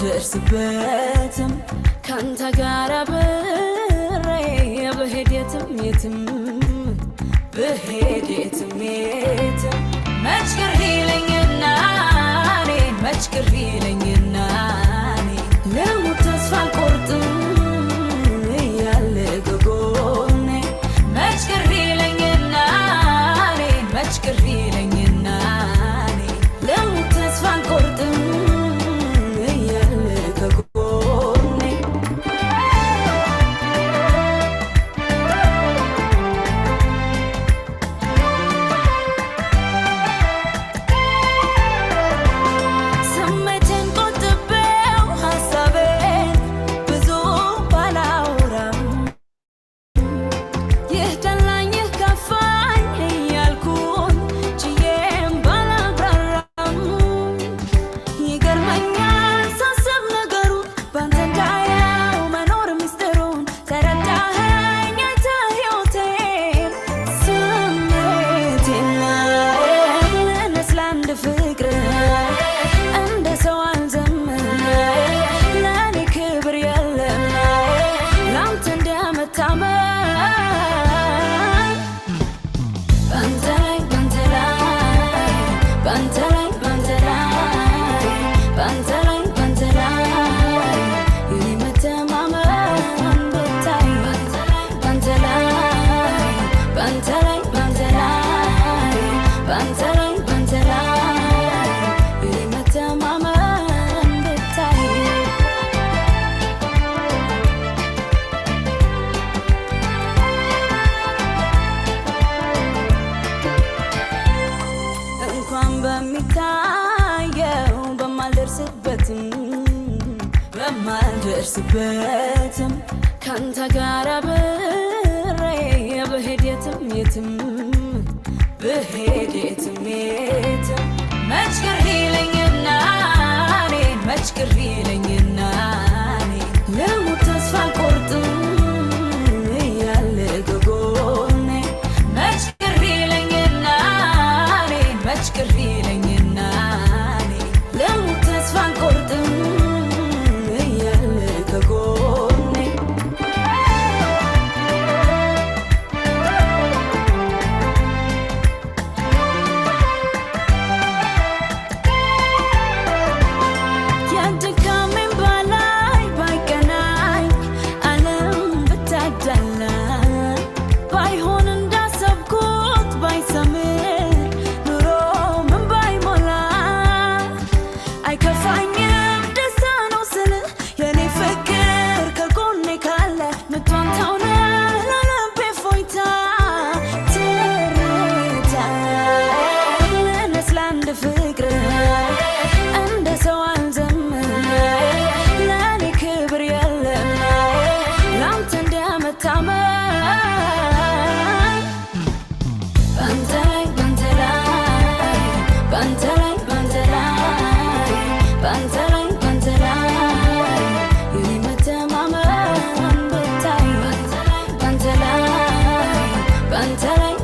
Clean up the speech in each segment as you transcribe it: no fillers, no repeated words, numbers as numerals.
በማልደርስበትም ካንተ ጋር አብሬ ብሄድ የትም የትም ብሄድ የትም የትም መች ቅር ይለኝና እኔ መች ቅር ይለኝና እኔ ልሙት ተስፋ አልቆርጥም እያለ ከጎኔ መች ቅር ይለኝና እኔ መች ቅር ይለኝና እኔ ልሙት ተስፋ አልቆርጥም እያለ ከጎኔ ስሜቴን ቆጥቤው ሀሳቤን ብዙ ባላወራም ይህ ደላኝ ይህ ከፋኝ እያልኩኝ ችዬም ባላብራራም ይገርመኛል ሳስብ ነገሩን ባንተ እንዳየው መኖር ምስጢሩን ተረዳኸኝ አይተህ ሕይወቴን ስሜቴን ልነስ ለአንድ ፍቅር እንደ ሰው አልዘምር ለእኔ ክብር የለም ላንተ እንደመታመን ባንተ ላይ ባንተ ላይ ባንተ ላይ ባንተ ላይ ባንተ ላይ ባንተ ላይ የኔ መተማመን ብታይ ባንተ ላይ ባንተ ላይ ባንተ ላይ ባንተ ላይ ባንተ ላይ የኔ መተማመን ብታይ እንኳን በሚታየው በማልደርስበትም ካንተ ጋር አብሬ ብሄድ የትም የትም ብሄድ የትም የትም መች ቅር ይለኝና እኔ መች ቅር ይለኝና እኔ ልሙት ተስፋ አልቆርጥም እያለ ከጎኔ መች ቅር ይለኝና እኔ መች ቅር ይለኝና እኔ ልሙት ተስፋ አልቆርጥም እያለ ከጎኔ የድካሜን በላይ ባይቀናኝ ዓለም ብታደላ ባይሆን እንዳሰብኩት ባይሰምር ኑሮ ምን ባይሞላ አይከፋኝም ደስታ ነው ስልህ የኔ ፍቅር ከጎኔ ካለ ምቷን ተውነ ለልቤ ፎይታ ትርታ ልነስ ለአንድ ፍቅር እንደ ሰው አልዘምር ለእኔ ክብር የለም ላንተ እንደመታመን ባንተ ላይ ባንተ ላይ ባንተ ላይ ባንተ ላይ ባንተ ላይ ባንተ ላይ የኔ መተማመን ብታይ ባንተ ላይ ባንተ ላይ ባንተ ላይ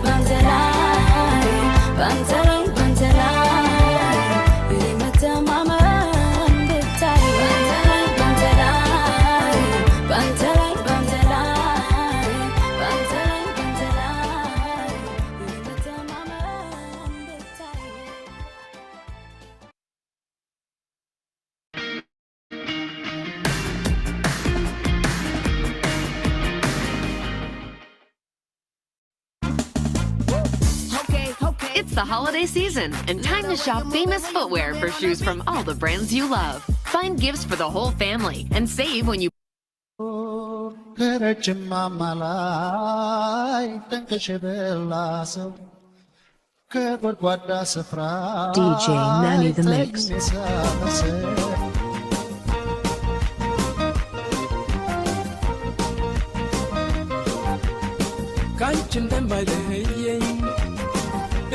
ባንተ ላይ ባንተ ላይ የኔ መተማመን ብታይ ባንተ ላይ ባንተ ላይ ባንተ ላይ ባንተ ላይ ባንተ ላይ የኔ መተማመን ብታይ It's the holiday season and time to shop famous footwear for shoes from all the brands you love. Find gifts for the whole family and save when you ከረጅም ማማ ላይ ጠንቅሽ የበላ ሰው ከጎድጓዳ ስፍራ DJ Nanny the Mix. ሳመሰል ካንቺ እንደማይለየኝ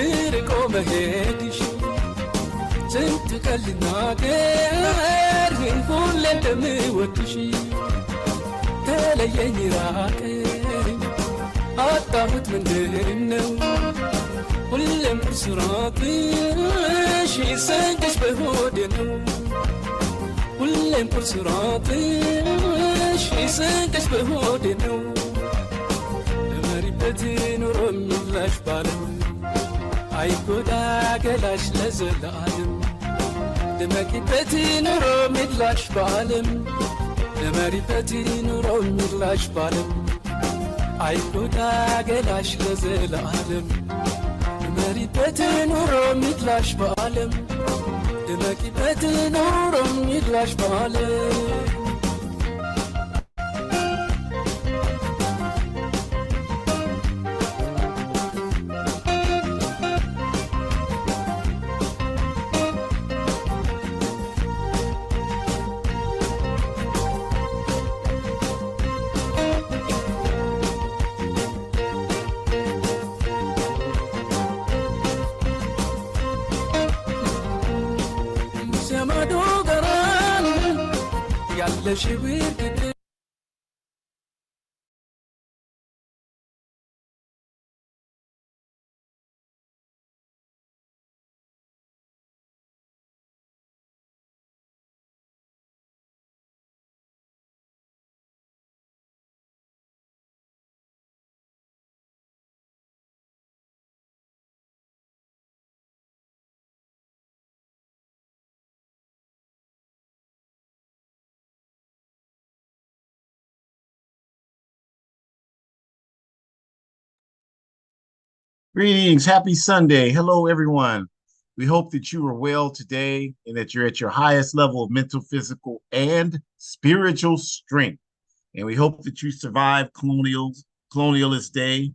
እርቆ መሄድሽ ስንት ቀን ልናገር ግን ሁሌ እንደምወድሽ ተለየኝ ራቀኝ አጣሁት ምንድን ነው ሁሌም ስራትሽ ይሰንግሽ በሆዴ ነው ሁሌም ቁርስራትሽ ይስቅሽ በሆዴ ነው ለመሪበት ኑሮ የሚላሽ ባለው አይጎዳ ገላሽ ለዘለዓለም ለመቂበት ኑሮ የሚላሽ በዓለም ለመሪበት ኑሮ የሚላሽ በዓለም አይጎዳ ገላሽ ለዘለዓለም ለመሪበት ኑሮ የሚላሽ በዓለም ለመቂበት ኑሮ የሚላሽ በዓለም ያለሽ ብርድ Greetings. Happy Sunday. Hello, everyone. We hope that you are well today and that you're at your highest level of mental, physical, and spiritual strength. And we hope that you survive Colonialist Day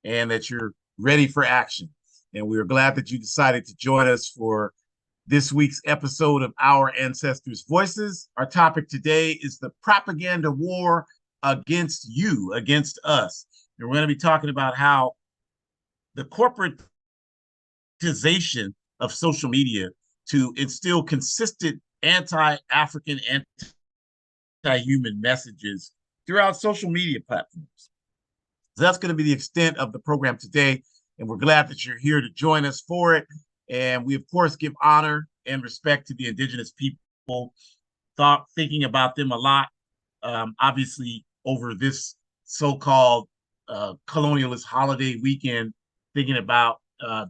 and that you're ready for action. And we are glad that you decided to join us for this week's episode of Our Ancestors' Voices. Our topic today is the propaganda war against you, against us. And we're going to be talking about how the corporatization of social media to instill consistent anti-African, anti-human messages throughout social media platforms. So that's going to be the extent of the program today, and we're glad that you're here to join us for it. And we, of course, give honor and respect to the indigenous people, thinking about them a lot, obviously, over this so-called colonialist holiday weekend, thinking about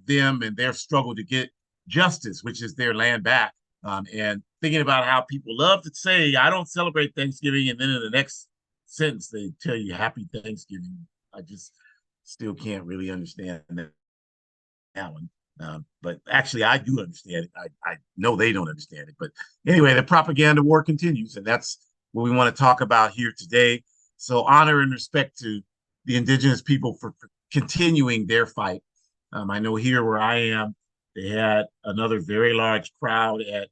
them and their struggle to get justice, which is their land back, and thinking about how people love to say, I don't celebrate Thanksgiving, and then in the next sentence, they tell you Happy Thanksgiving. I just still can't really understand that one. But actually, I do understand it. I know they don't understand it. But anyway, the propaganda war continues, and that's what we want to talk about here today. So honor and respect to the indigenous people for continuing their fight. I know here where I am, they had another very large crowd at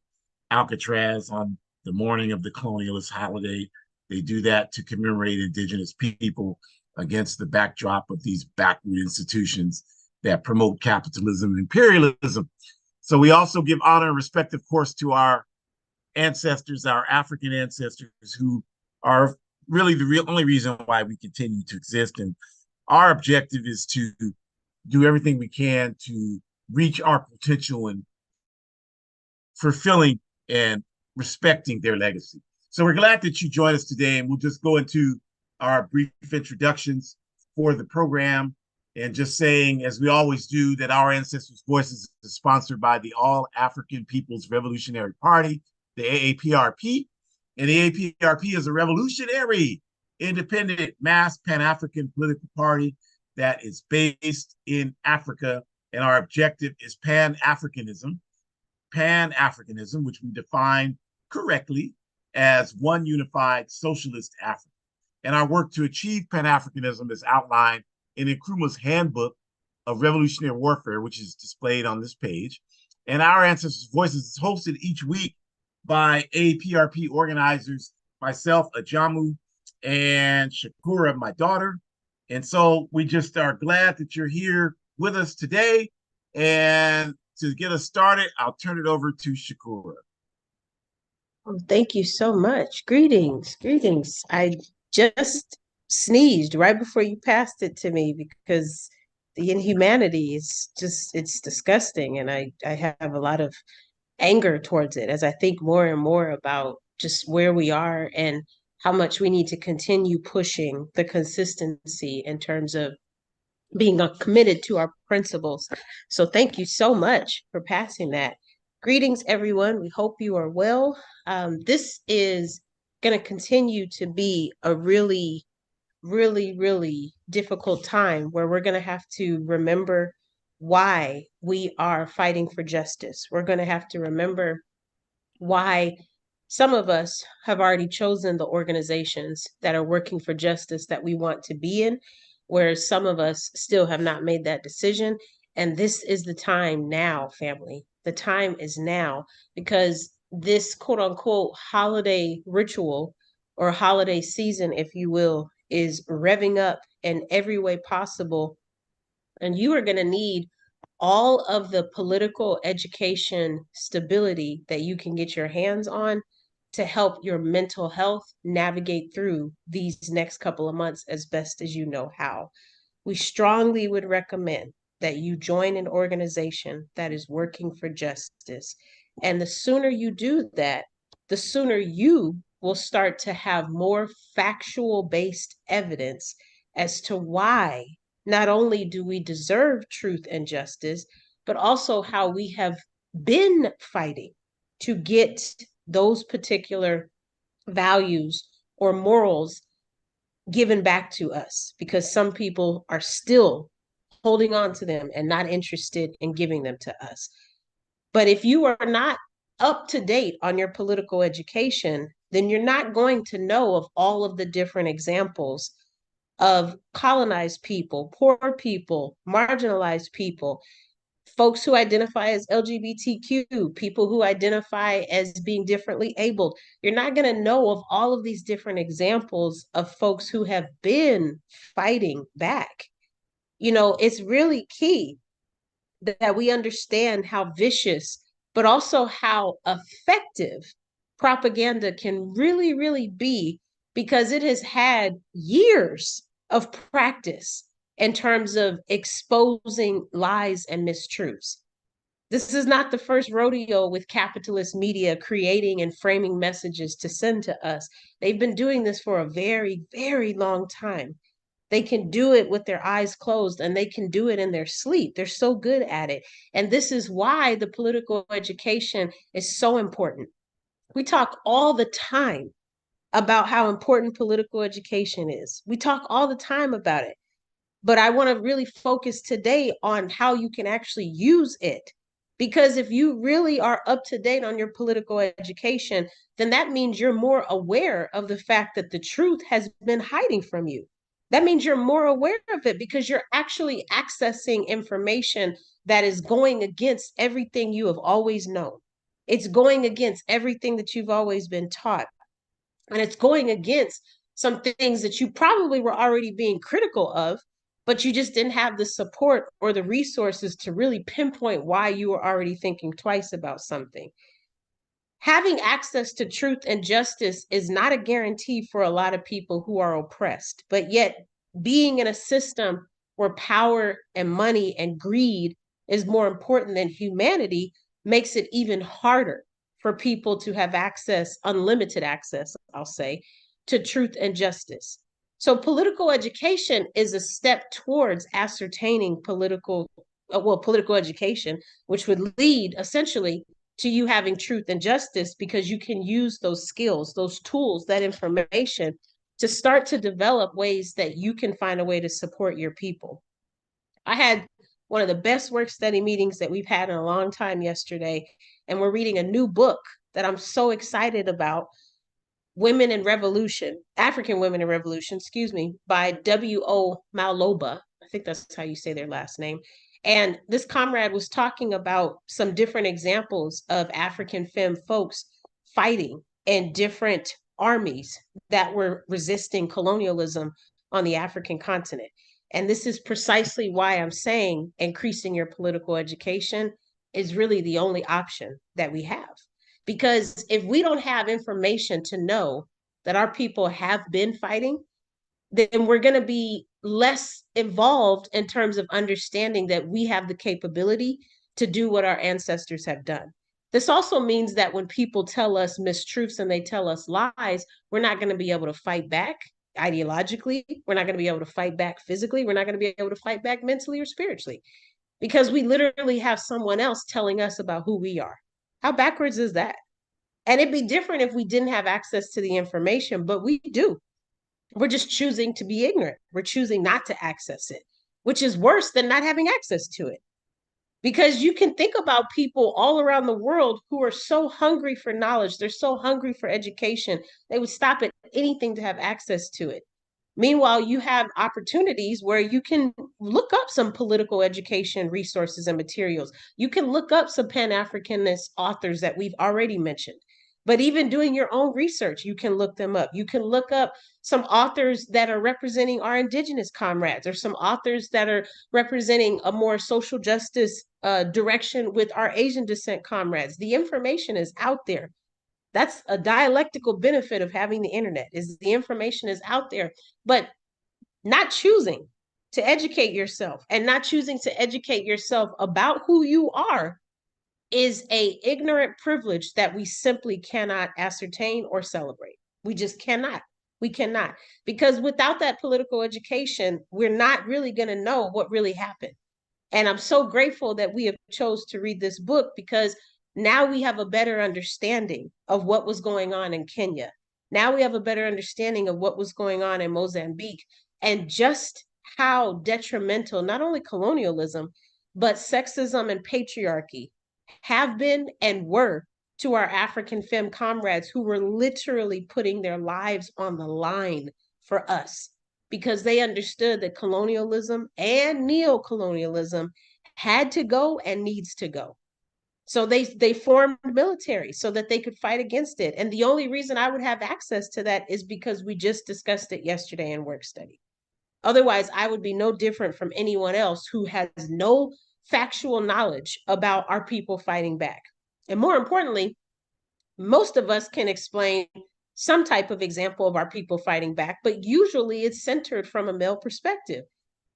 Alcatraz on the morning of the colonialist holiday. They do that to commemorate indigenous people against the backdrop of these backward institutions that promote capitalism and imperialism. So we also give honor and respect, of course, to our ancestors, our African ancestors, who are really the only reason why we continue to exist. And our objective is to do everything we can to reach our potential and fulfilling and respecting their legacy. So we're glad that you joined us today, and we'll just go into our brief introductions for the program, and just saying, as we always do, that Our Ancestors' Voices is sponsored by the All African People's Revolutionary Party, the AAPRP. And the AAPRP is a revolutionary, independent, mass Pan-African political party that is based in Africa. And our objective is Pan-Africanism, which we define correctly as one unified socialist Africa. And our work to achieve Pan-Africanism is outlined in Nkrumah's Handbook of Revolutionary Warfare, which is displayed on this page. And Our Ancestors' Voices is hosted each week by AAPRP organizers, myself, Ajamu, and Shakura, my daughter. And so we just are glad that you're here with us today. And to get us started, I'll turn it over to Shakura. Oh, thank you so much. Greetings, greetings. I just sneezed right before you passed it to me because the inhumanity is just, it's disgusting. And I have a lot of anger towards it as I think more and more about just where we are and how much we need to continue pushing the consistency in terms of being committed to our principles. So thank you so much for passing that. Greetings, everyone. We hope you are well. This is going to continue to be a really, really, really difficult time where we're going to have to remember why we are fighting for justice. We're going to have to remember why some of us have already chosen the organizations that are working for justice that we want to be in, whereas some of us still have not made that decision. And this is the time now, family. The time is now, because this quote unquote holiday ritual or holiday season, if you will, is revving up in every way possible. And you are going to need all of the political education stability that you can get your hands on to help your mental health navigate through these next couple of months as best as you know how. We strongly would recommend that you join an organization that is working for justice. And the sooner you do that, the sooner you will start to have more factual based evidence as to why not only do we deserve truth and justice, but also how we have been fighting to get those particular values or morals given back to us, because some people are still holding on to them and not interested in giving them to us. But if you are not up to date on your political education, then you're not going to know of all of the different examples of colonized people, poor people, marginalized people, folks who identify as LGBTQ, people who identify as being differently abled. You're not going to know of all of these different examples of folks who have been fighting back. You know, it's really key that we understand how vicious, but also how effective propaganda can really, really be, because it has had years of practice in terms of exposing lies and mistruths. This is not the first rodeo with capitalist media creating and framing messages to send to us. They've been doing this for a very, very long time. They can do it with their eyes closed and they can do it in their sleep. They're so good at it. And this is why the political education is so important. We talk all the time about how important political education is. We talk all the time about it. But I want to really focus today on how you can actually use it. Because if you really are up to date on your political education, then that means you're more aware of the fact that the truth has been hiding from you. That means you're more aware of it because you're actually accessing information that is going against everything you have always known. It's going against everything that you've always been taught. And it's going against some things that you probably were already being critical of, but you just didn't have the support or the resources to really pinpoint why you were already thinking twice about something. Having access to truth and justice is not a guarantee for a lot of people who are oppressed, but yet being in a system where power and money and greed is more important than humanity makes it even harder for people to have access, unlimited access, I'll say, to truth and justice. So political education is a step towards ascertaining political education, which would lead essentially to you having truth and justice, because you can use those skills, those tools, that information to start to develop ways that you can find a way to support your people. I had one of the best work study meetings that we've had in a long time yesterday, and we're reading a new book that I'm so excited about, Women in Revolution, African Women in Revolution, excuse me, by W.O. Maloba. I think that's how you say their last name. And this comrade was talking about some different examples of African femme folks fighting in different armies that were resisting colonialism on the African continent. And this is precisely why I'm saying increasing your political education is really the only option that we have. Because if we don't have information to know that our people have been fighting, then we're going to be less involved in terms of understanding that we have the capability to do what our ancestors have done. This also means that when people tell us mistruths and they tell us lies, we're not going to be able to fight back ideologically. We're not going to be able to fight back physically. We're not going to be able to fight back mentally or spiritually because we literally have someone else telling us about who we are. How backwards is that? And it'd be different if we didn't have access to the information, but we do. We're just choosing to be ignorant. We're choosing not to access it, which is worse than not having access to it. Because you can think about people all around the world who are so hungry for knowledge, they're so hungry for education, they would stop at anything to have access to it. Meanwhile, you have opportunities where you can look up some political education resources and materials. You can look up some Pan-Africanist authors that we've already mentioned. But even doing your own research, you can look them up. You can look up some authors that are representing our indigenous comrades, or some authors that are representing a more social justice direction with our Asian descent comrades. The information is out there. That's a dialectical benefit of having the internet, is the information is out there. But not choosing to educate yourself and not choosing to educate yourself about who you are is a ignorant privilege that we simply cannot ascertain or celebrate. We just cannot. We cannot. Because without that political education, we're not really going to know what really happened. And I'm so grateful that we have chose to read this book, because now we have a better understanding of what was going on in Kenya. Now we have a better understanding of what was going on in Mozambique, and just how detrimental not only colonialism, but sexism and patriarchy have been and were to our African femme comrades who were literally putting their lives on the line for us, because they understood that colonialism and neo-colonialism had to go and needs to go. So they formed military so that they could fight against it. And the only reason I would have access to that is because we just discussed it yesterday in work study. Otherwise, I would be no different from anyone else who has no factual knowledge about our people fighting back. And more importantly, most of us can explain some type of example of our people fighting back, but usually it's centered from a male perspective.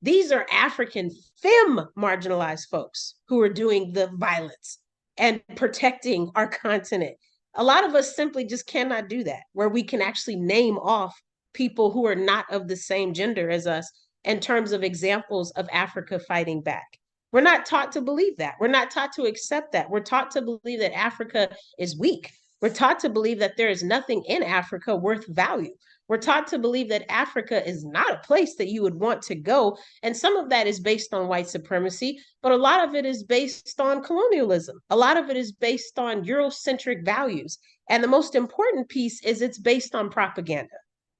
These are African femme marginalized folks who are doing the violence and protecting our continent. A lot of us simply just cannot do that, where we can actually name off people who are not of the same gender as us in terms of examples of Africa fighting back. We're not taught to believe that. We're not taught to accept that. We're taught to believe that Africa is weak. We're taught to believe that there is nothing in Africa worth value. We're taught to believe that Africa is not a place that you would want to go. And some of that is based on white supremacy, but a lot of it is based on colonialism. A lot of it is based on Eurocentric values. And the most important piece is it's based on propaganda,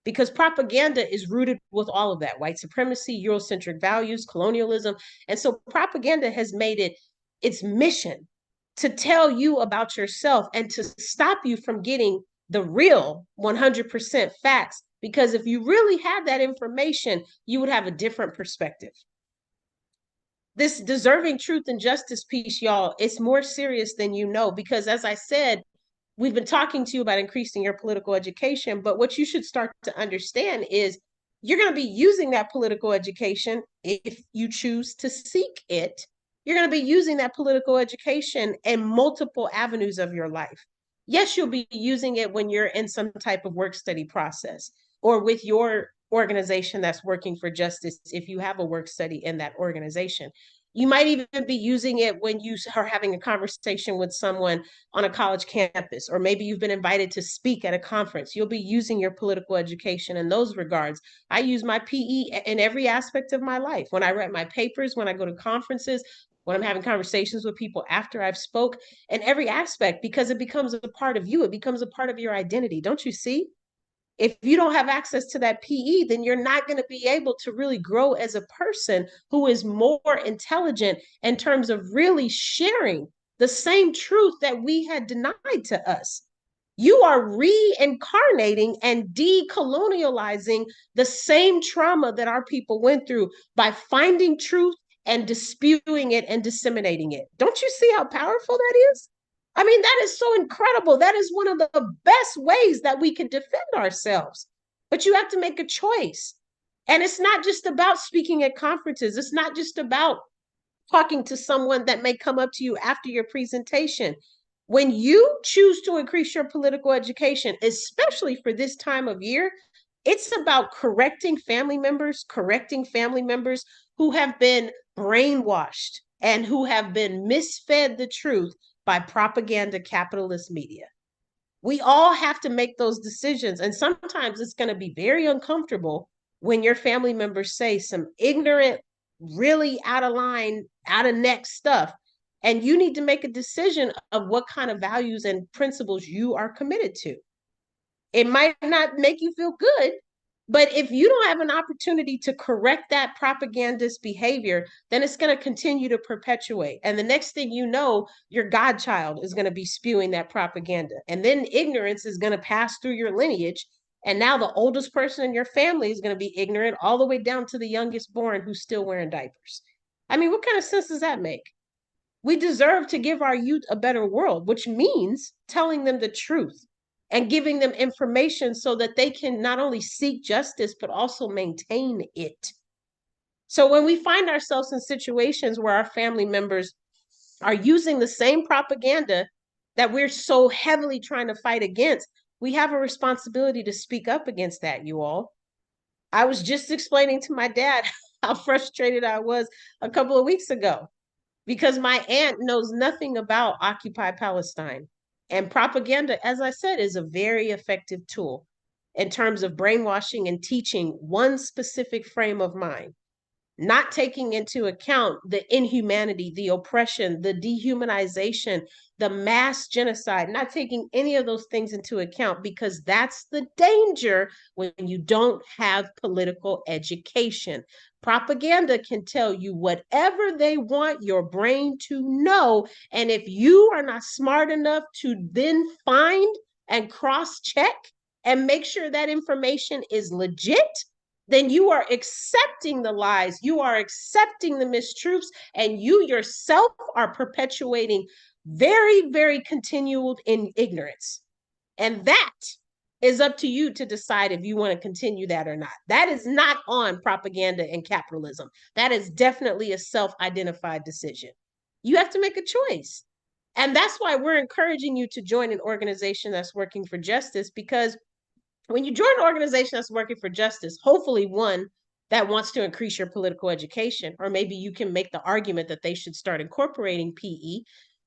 because propaganda is rooted with all of that: white supremacy, Eurocentric values, colonialism. And so propaganda has made it its mission to tell you about yourself and to stop you from getting the real 100% facts. Because if you really had that information, you would have a different perspective. This deserving truth and justice piece, y'all, it's more serious than you know, because as I said, we've been talking to you about increasing your political education, but what you should start to understand is you're going to be using that political education, if you choose to seek it, you're going to be using that political education in multiple avenues of your life. Yes, you'll be using it when you're in some type of work study process, or with your organization that's working for justice, if you have a work study in that organization. You might even be using it when you are having a conversation with someone on a college campus, or maybe you've been invited to speak at a conference. You'll be using your political education in those regards. I use my PE in every aspect of my life. When I write my papers, when I go to conferences, when I'm having conversations with people after I've spoke, in every aspect, because it becomes a part of you. It becomes a part of your identity. Don't you see? If you don't have access to that PE, then you're not going to be able to really grow as a person who is more intelligent in terms of really sharing the same truth that we had denied to us. You are reincarnating and decolonializing the same trauma that our people went through by finding truth and disputing it and disseminating it. Don't you see how powerful that is? I mean, that is so incredible. That is one of the best ways that we can defend ourselves. But you have to make a choice. And it's not just about speaking at conferences. It's not just about talking to someone that may come up to you after your presentation. When you choose to increase your political education, especially for this time of year, it's about correcting family members who have been brainwashed and who have been misfed the truth by propaganda capitalist media. We all have to make those decisions. And sometimes it's going to be very uncomfortable when your family members say some ignorant, really out of line, out of neck stuff. And you need to make a decision of what kind of values and principles you are committed to. It might not make you feel good, but if you don't have an opportunity to correct that propagandist behavior, then it's going to continue to perpetuate. And the next thing you know, your godchild is going to be spewing that propaganda. And then ignorance is going to pass through your lineage. And now the oldest person in your family is going to be ignorant all the way down to the youngest born who's still wearing diapers. I mean, what kind of sense does that make? We deserve to give our youth a better world, which means telling them the truth and giving them information so that they can not only seek justice, but also maintain it. So when we find ourselves in situations where our family members are using the same propaganda that we're so heavily trying to fight against, we have a responsibility to speak up against that, you all. I was just explaining to my dad how frustrated I was a couple of weeks ago because my aunt knows nothing about Occupy Palestine. And propaganda, as I said, is a very effective tool in terms of brainwashing and teaching one specific frame of mind, not taking into account the inhumanity, the oppression, the dehumanization, the mass genocide, not taking any of those things into account, because that's the danger when you don't have political education. Propaganda can tell you whatever they want your brain to know. And if you are not smart enough to then find and cross-check and make sure that information is legit, then you are accepting the lies, you are accepting the mistruths, and you yourself are perpetuating very, very continued in ignorance. And that is up to you to decide if you want to continue that or not. That is not on propaganda and capitalism. That is definitely a self-identified decision. You have to make a choice. And that's why we're encouraging you to join an organization that's working for justice, because when you join an organization that's working for justice, hopefully one that wants to increase your political education, or maybe you can make the argument that they should start incorporating PE,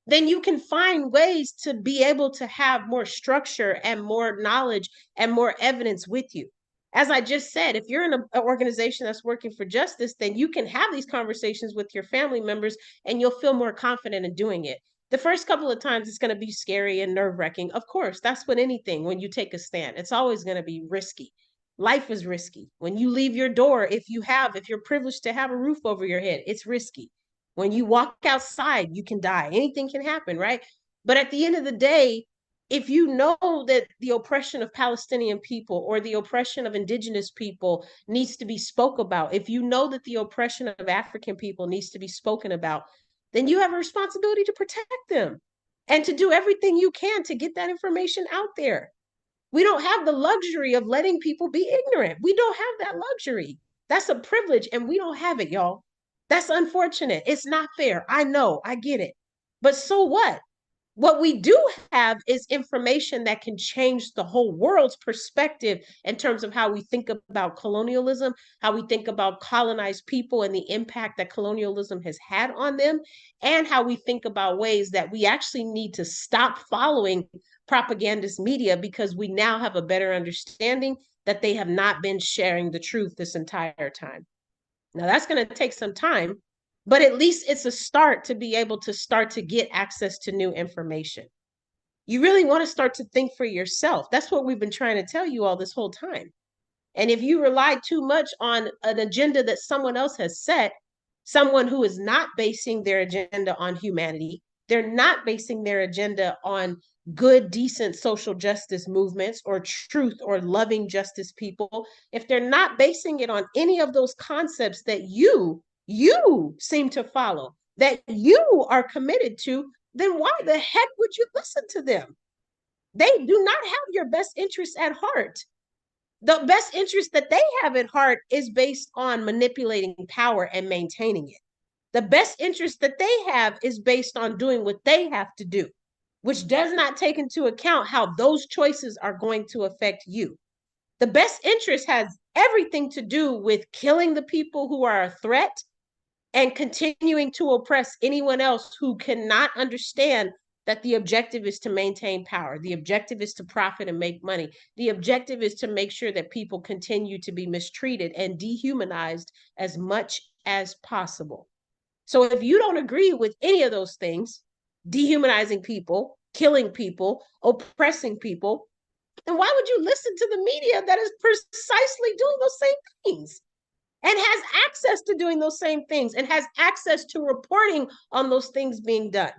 then you can find ways to be able to have more structure and more knowledge and more evidence with you. As I just said, if you're in an organization that's working for justice, then you can have these conversations with your family members and you'll feel more confident in doing it. The first couple of times it's going to be scary and nerve-wracking. Of course, that's what anything, when you take a stand, it's always going to be risky. Life is risky. When you leave your door, if you're privileged to have a roof over your head, it's risky. When you walk outside, you can die. Anything can happen, right? But at the end of the day, if you know that the oppression of Palestinian people or the oppression of indigenous people needs to be spoke about, if you know that the oppression of African people needs to be spoken about, then you have a responsibility to protect them and to do everything you can to get that information out there. We don't have the luxury of letting people be ignorant. We don't have that luxury. That's a privilege, and we don't have it, y'all. That's unfortunate. It's not fair. I know, I get it. But so what? What we do have is information that can change the whole world's perspective in terms of how we think about colonialism, how we think about colonized people and the impact that colonialism has had on them, and how we think about ways that we actually need to stop following propagandist media because we now have a better understanding that they have not been sharing the truth this entire time. Now, that's going to take some time, but at least it's a start to be able to start to get access to new information. You really want to start to think for yourself. That's what we've been trying to tell you all this whole time. And if you rely too much on an agenda that someone else has set, someone who is not basing their agenda on humanity, they're not basing their agenda on good, decent social justice movements or truth or loving justice people, if they're not basing it on any of those concepts that you seem to follow, that you are committed to, then why the heck would you listen to them? They do not have your best interest at heart. The best interest that they have at heart is based on manipulating power and maintaining it. The best interest that they have is based on doing what they have to do. which does not take into account how those choices are going to affect you. The best interest has everything to do with killing the people who are a threat and continuing to oppress anyone else who cannot understand that the objective is to maintain power. The objective is to profit and make money. The objective is to make sure that people continue to be mistreated and dehumanized as much as possible. So if you don't agree with any of those things, dehumanizing people, killing people, oppressing people, then why would you listen to the media that is precisely doing those same things and has access to doing those same things and has access to reporting on those things being done?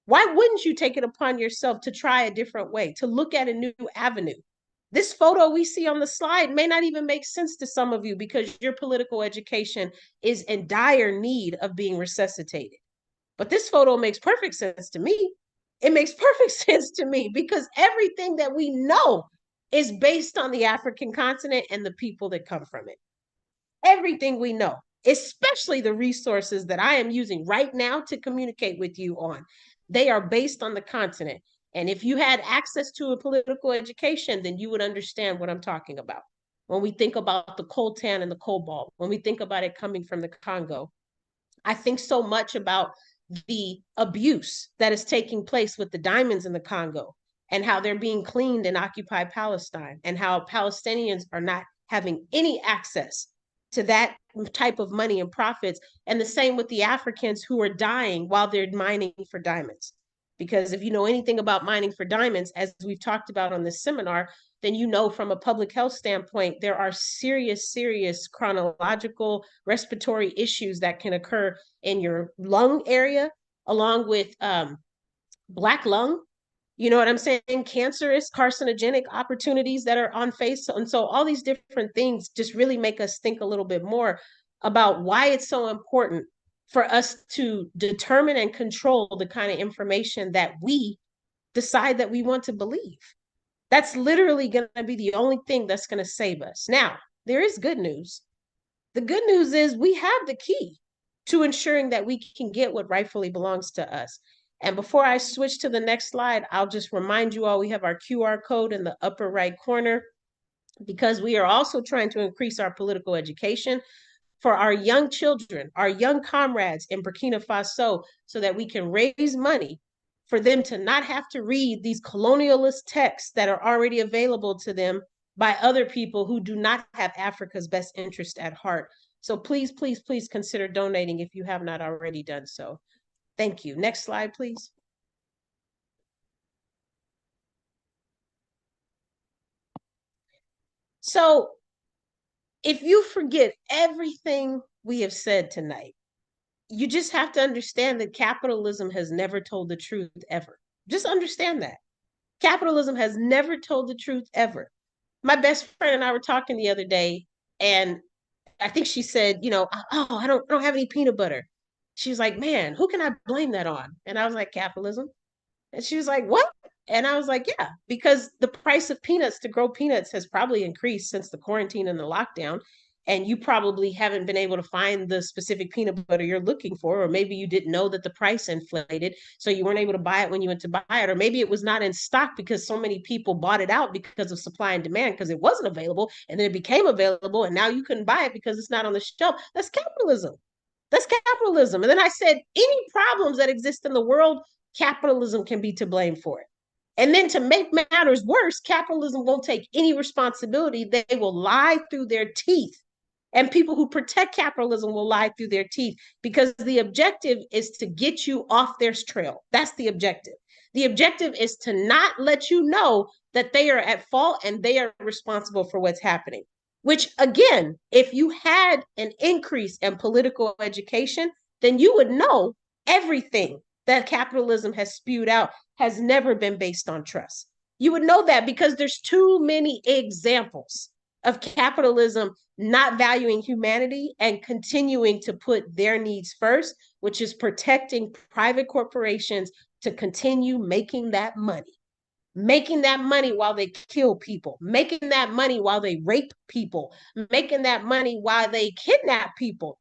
Why wouldn't you take it upon yourself to try a different way, to look at a new avenue? This photo we see on the slide may not even make sense to some of you because your political education is in dire need of being resuscitated. But this photo makes perfect sense to me. It makes perfect sense to me because everything that we know is based on the African continent and the people that come from it. Everything we know, especially the resources that I am using right now to communicate with you on, they are based on the continent. And if you had access to a political education, then you would understand what I'm talking about. When we think about the coltan and the cobalt, when we think about it coming from the Congo, I think so much about the abuse that is taking place with the diamonds in the Congo and how they're being cleaned in occupied Palestine and how Palestinians are not having any access to that type of money and profits. And the same with the Africans who are dying while they're mining for diamonds. Because if you know anything about mining for diamonds, as we've talked about on this seminar, then you know from a public health standpoint, there are serious chronological respiratory issues that can occur in your lung area, along with black lung. You know what I'm saying? Cancerous, carcinogenic opportunities that are on face. And so all these different things just really make us think a little bit more about why it's so important for us to determine and control the kind of information that we decide that we want to believe. That's literally going to be the only thing that's going to save us. Now, there is good news. The good news is we have the key to ensuring that we can get what rightfully belongs to us. And before I switch to the next slide, I'll just remind you all we have our QR code in the upper right corner because we are also trying to increase our political education for our young children, our young comrades in Burkina Faso, so that we can raise money for them to not have to read these colonialist texts that are already available to them by other people who do not have Africa's best interest at heart. So please, please, please consider donating if you have not already done so. Thank you. Next slide, please. So if you forget everything we have said tonight, you just have to understand that capitalism has never told the truth ever. Just understand that. Capitalism has never told the truth ever. My best friend and I were talking the other day, and I think she said, you know, oh, I don't have any peanut butter. She was like, man, who can I blame that on? And I was like, capitalism. And she was like, what? And I was like, yeah, because the price of peanuts to grow peanuts has probably increased since the quarantine and the lockdown. And you probably haven't been able to find the specific peanut butter you're looking for, or maybe you didn't know that the price inflated, so you weren't able to buy it when you went to buy it, or maybe it was not in stock because so many people bought it out because of supply and demand because it wasn't available, and then it became available, and now you couldn't buy it because it's not on the shelf. That's capitalism. That's capitalism. And then I said, any problems that exist in the world, capitalism can be to blame for it. And then to make matters worse, capitalism won't take any responsibility. They will lie through their teeth. And people who protect capitalism will lie through their teeth because the objective is to get you off their trail. That's the objective. The objective is to not let you know that they are at fault and they are responsible for what's happening. Which, again, if you had an increase in political education, then you would know everything that capitalism has spewed out has never been based on trust. You would know that because there's too many examples of capitalism not valuing humanity and continuing to put their needs first, which is protecting private corporations to continue making that money while they kill people, making that money while they rape people, making that money while they kidnap people,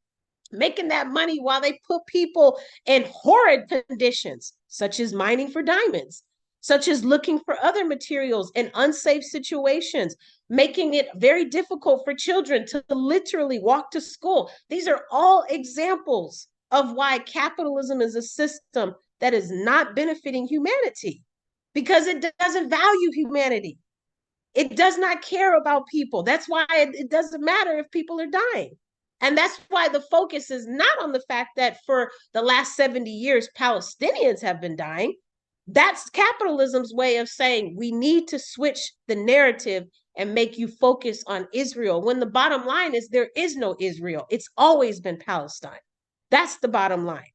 making that money while they put people in horrid conditions, such as mining for diamonds. such as looking for other materials in unsafe situations, making it very difficult for children to literally walk to school. These are all examples of why capitalism is a system that is not benefiting humanity, because it doesn't value humanity. It does not care about people. That's why it doesn't matter if people are dying. And that's why the focus is not on the fact that for the last 70 years, Palestinians have been dying. That's capitalism's way of saying we need to switch the narrative and make you focus on Israel, when the bottom line is there is no Israel. It's always been Palestine. That's the bottom line.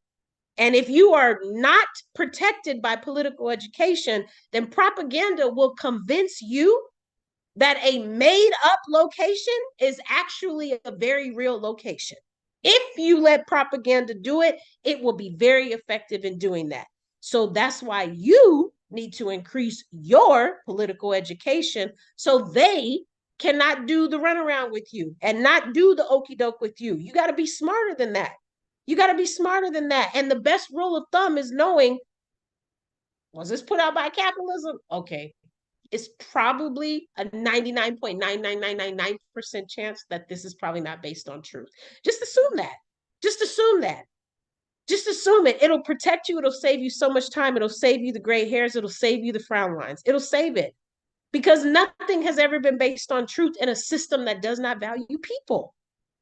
And if you are not protected by political education, then propaganda will convince you that a made up location is actually a very real location. If you let propaganda do it, it will be very effective in doing that. So that's why you need to increase your political education so they cannot do the runaround with you and not do the okey doke with you. You got to be smarter than that. You got to be smarter than that. And the best rule of thumb is knowing, was this put out by capitalism? Okay, it's probably a 99.99999% chance that this is probably not based on truth. Just assume that. Just assume that. Just assume it. It'll protect you. It'll save you so much time. It'll save you the gray hairs. It'll save you the frown lines. It'll save it. Because nothing has ever been based on truth in a system that does not value people.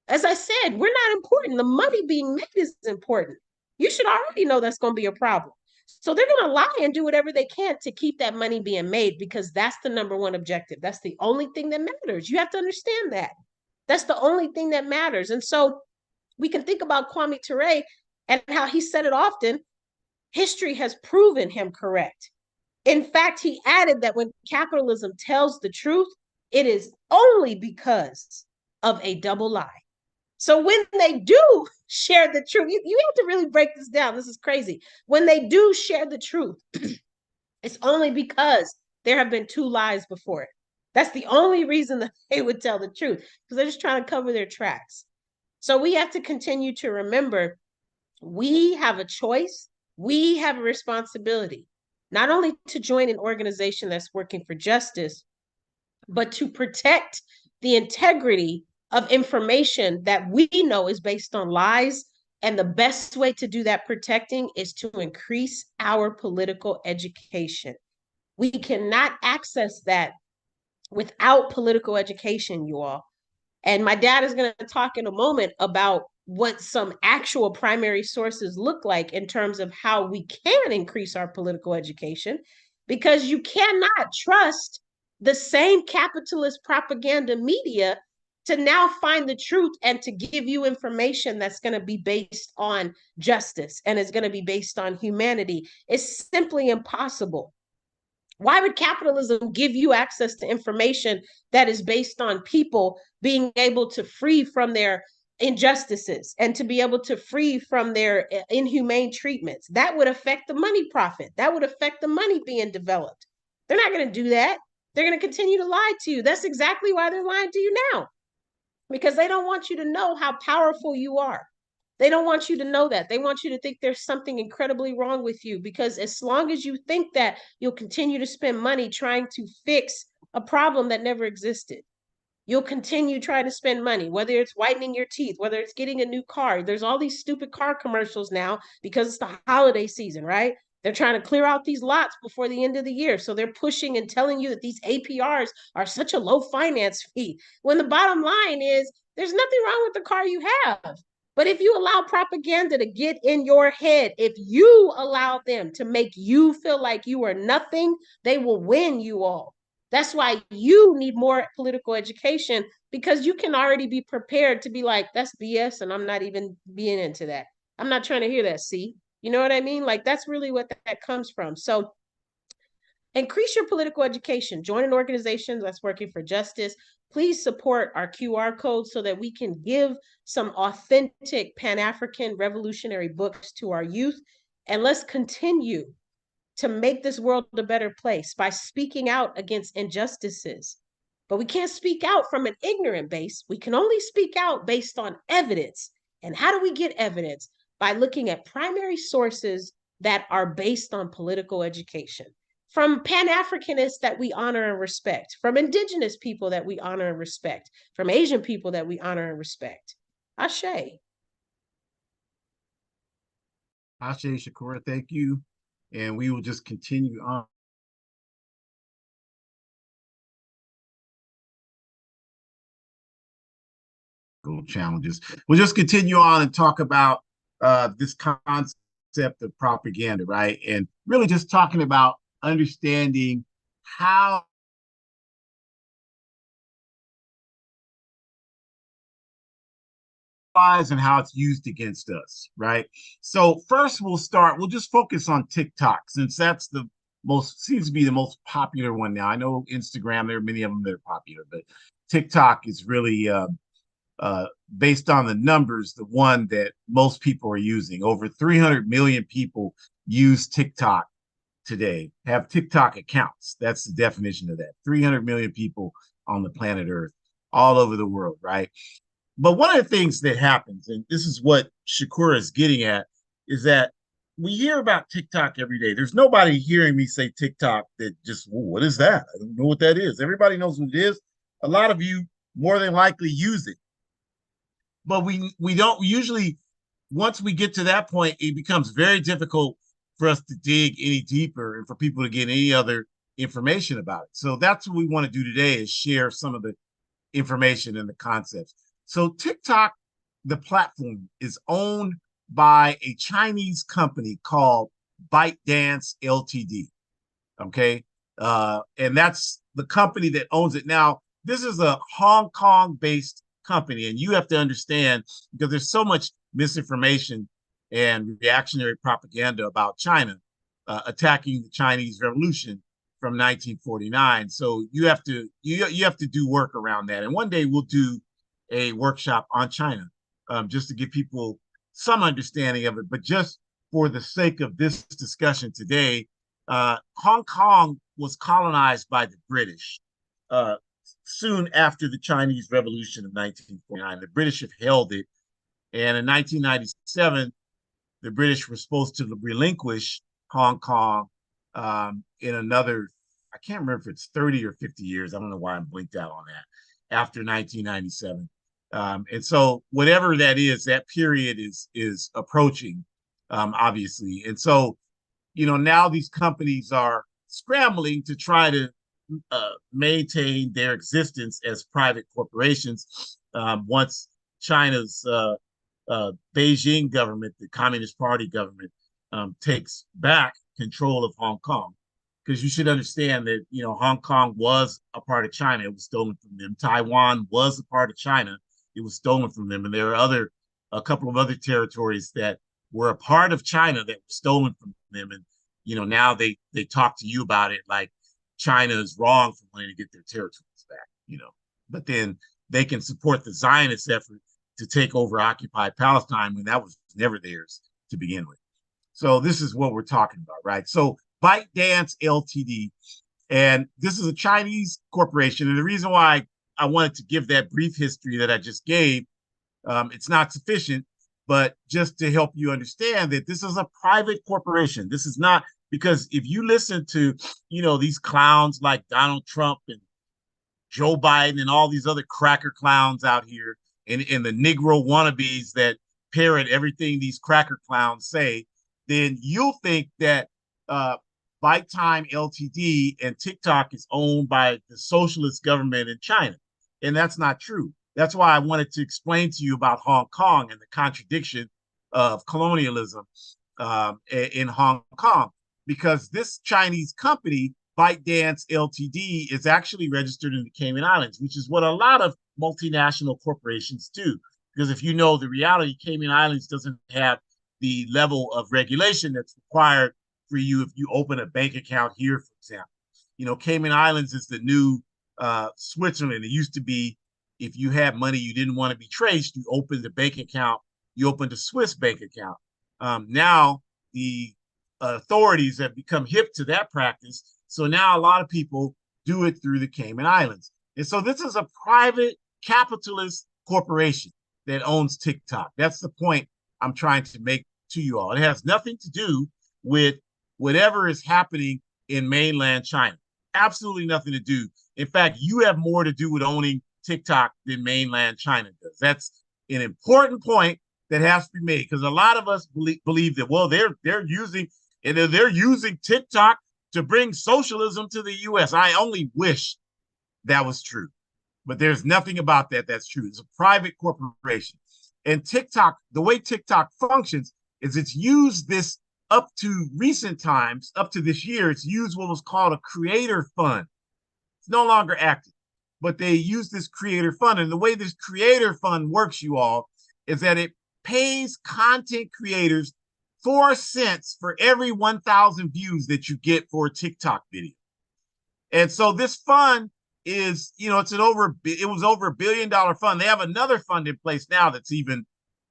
As I said, we're not important. The money being made is important. You should already know that's going to be a problem. So they're going to lie and do whatever they can to keep that money being made, because that's the number one objective. That's the only thing that matters. You have to understand that. That's the only thing that matters. And so we can think about Kwame Ture and how he said it often. History has proven him correct. In fact, he added that when capitalism tells the truth, it is only because of a double lie. So when they do share the truth, you have to really break this down. This is crazy. When they do share the truth, it's only because there have been two lies before it. That's the only reason that they would tell the truth, because they're just trying to cover their tracks. So we have to continue to remember we have a choice. We have a responsibility, not only to join an organization that's working for justice, but to protect the integrity of information that we know is based on lies. And the best way to do that protecting is to increase our political education. We cannot access that without political education, you all. And my dad is going to talk in a moment about what some actual primary sources look like in terms of how we can increase our political education, because you cannot trust the same capitalist propaganda media to now find the truth and to give you information that's going to be based on justice and is going to be based on humanity. It's simply impossible. Why would capitalism give you access to information that is based on people being able to free from their injustices and to be able to free from their inhumane treatments? That would affect the money profit. That would affect the money being developed. They're not going to do that. They're going to continue to lie to you. That's exactly why they're lying to you now, because they don't want you to know how powerful you are. They don't want you to know that. They want you to think there's something incredibly wrong with you, because as long as you think that, you'll continue to spend money trying to fix a problem that never existed. You'll continue trying to spend money, whether it's whitening your teeth, whether it's getting a new car. There's all these stupid car commercials now because it's the holiday season, right? They're trying to clear out these lots before the end of the year. So they're pushing and telling you that these APRs are such a low finance fee, when the bottom line is there's nothing wrong with the car you have. But if you allow propaganda to get in your head, if you allow them to make you feel like you are nothing, they will win you all. That's why you need more political education, because you can already be prepared to be like, that's BS, and I'm not even being into that. I'm not trying to hear that, see? You know what I mean? Like, that's really what that comes from. So increase your political education. Join an organization that's working for justice. Please support our QR code so that we can give some authentic Pan-African revolutionary books to our youth. And let's continue to make this world a better place by speaking out against injustices. But we can't speak out from an ignorant base. We can only speak out based on evidence. And how do we get evidence? By looking at primary sources that are based on political education. from Pan-Africanists that we honor and respect, from indigenous people that we honor and respect, from Asian people that we honor and respect. Ashe. Ashe, Shakura, thank you. And we will just continue on. Challenges. We'll just continue on and talk about this concept of propaganda, right? And really just talking about understanding how and how it's used against us, right? So first we'll just focus on TikTok, since that's the seems to be the most popular one now. I know Instagram, there are many of them that are popular, but TikTok is really based on the numbers, the one that most people are using. Over 300 million people use TikTok today, have TikTok accounts. That's the definition of that. 300 million people on the planet Earth, all over the world, right? But one of the things that happens, and this is what Shakura is getting at, is that we hear about TikTok every day. There's nobody hearing me say TikTok that just, what is that? I don't know what that is. Everybody knows what it is. A lot of you more than likely use it. But we don't usually, once we get to that point, it becomes very difficult for us to dig any deeper and for people to get any other information about it. So that's what we want to do today, is share some of the information and the concepts. So TikTok, the platform, is owned by a Chinese company called ByteDance Ltd. Okay. And that's the company that owns it. Now, this is a Hong Kong-based company, and you have to understand, because there's so much misinformation and reactionary propaganda about China attacking the Chinese Revolution from 1949. So you have to do work around that. And one day we'll do a workshop on China, just to give people some understanding of it. But just for the sake of this discussion today, Hong Kong was colonized by the British soon after the Chinese Revolution of 1949. The British have held it. And in 1997, the British were supposed to relinquish Hong Kong in another, I can't remember if it's 30 or 50 years. I don't know why I'm blinked out on that, after 1997. And so whatever that is, that period is approaching, obviously. And so, now these companies are scrambling to try to maintain their existence as private corporations once China's Beijing government, the Communist Party government, takes back control of Hong Kong. Because you should understand that, Hong Kong was a part of China. It was stolen from them. Taiwan was a part of China. It was stolen from them. And there are a couple of other territories that were a part of China that were stolen from them. And, now they talk to you about it like China is wrong for wanting to get their territories back, But then they can support the Zionist effort to take over occupied Palestine when that was never theirs to begin with. So this is what we're talking about, right? So ByteDance Ltd. And this is a Chinese corporation. And the reason why I wanted to give that brief history that I just gave, it's not sufficient, but just to help you understand that this is a private corporation. This is not, because if you listen to, these clowns like Donald Trump and Joe Biden and all these other cracker clowns out here, and the Negro wannabes that parrot everything these cracker clowns say, then you'll think that ByteTime Ltd. And TikTok is owned by the socialist government in China. And that's not true. That's why I wanted to explain to you about Hong Kong and the contradiction of colonialism in Hong Kong, because this Chinese company, ByteDance Ltd., is actually registered in the Cayman Islands, which is what a lot of multinational corporations do. Because if you know the reality, Cayman Islands doesn't have the level of regulation that's required for you if you open a bank account here, for example. Cayman Islands is the new Switzerland. It used to be, if you had money you didn't want to be traced, you opened a bank account, you opened a Swiss bank account. Now the authorities have become hip to that practice. So now a lot of people do it through the Cayman Islands. And so this is a private capitalist corporation that owns TikTok. That's the point I'm trying to make to you all. It has nothing to do with whatever is happening in mainland China. Absolutely nothing to do. In fact, you have more to do with owning TikTok than mainland China does. That's an important point that has to be made, because a lot of us believe that, well, they're using TikTok to bring socialism to the US. I only wish that was true, but there's nothing about that that's true. It's a private corporation. And TikTok, the way TikTok functions is it's used this up to recent times, up to this year, it's used what was called a creator fund. It's no longer active, but they use this creator fund. And the way this creator fund works, you all, is that it pays content creators 4 cents for every 1,000 views that you get for a TikTok video. And so this fund is, it was over $1 billion fund. They have another fund in place now that's even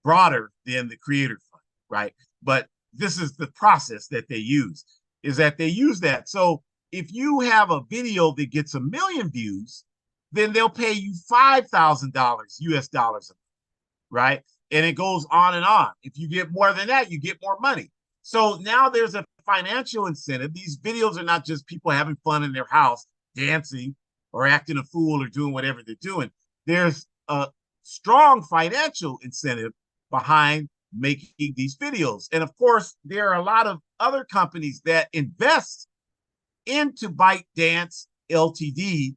broader than the creator fund, right? But this is the process that they use, is that they use that. So if you have a video that gets 1 million views, then they'll pay you $5,000 US dollars, right? And it goes on and on. If you get more than that, you get more money. So now there's a financial incentive. These videos are not just people having fun in their house, dancing or acting a fool or doing whatever they're doing. There's a strong financial incentive behind making these videos. And of course, there are a lot of other companies that invest into ByteDance Ltd,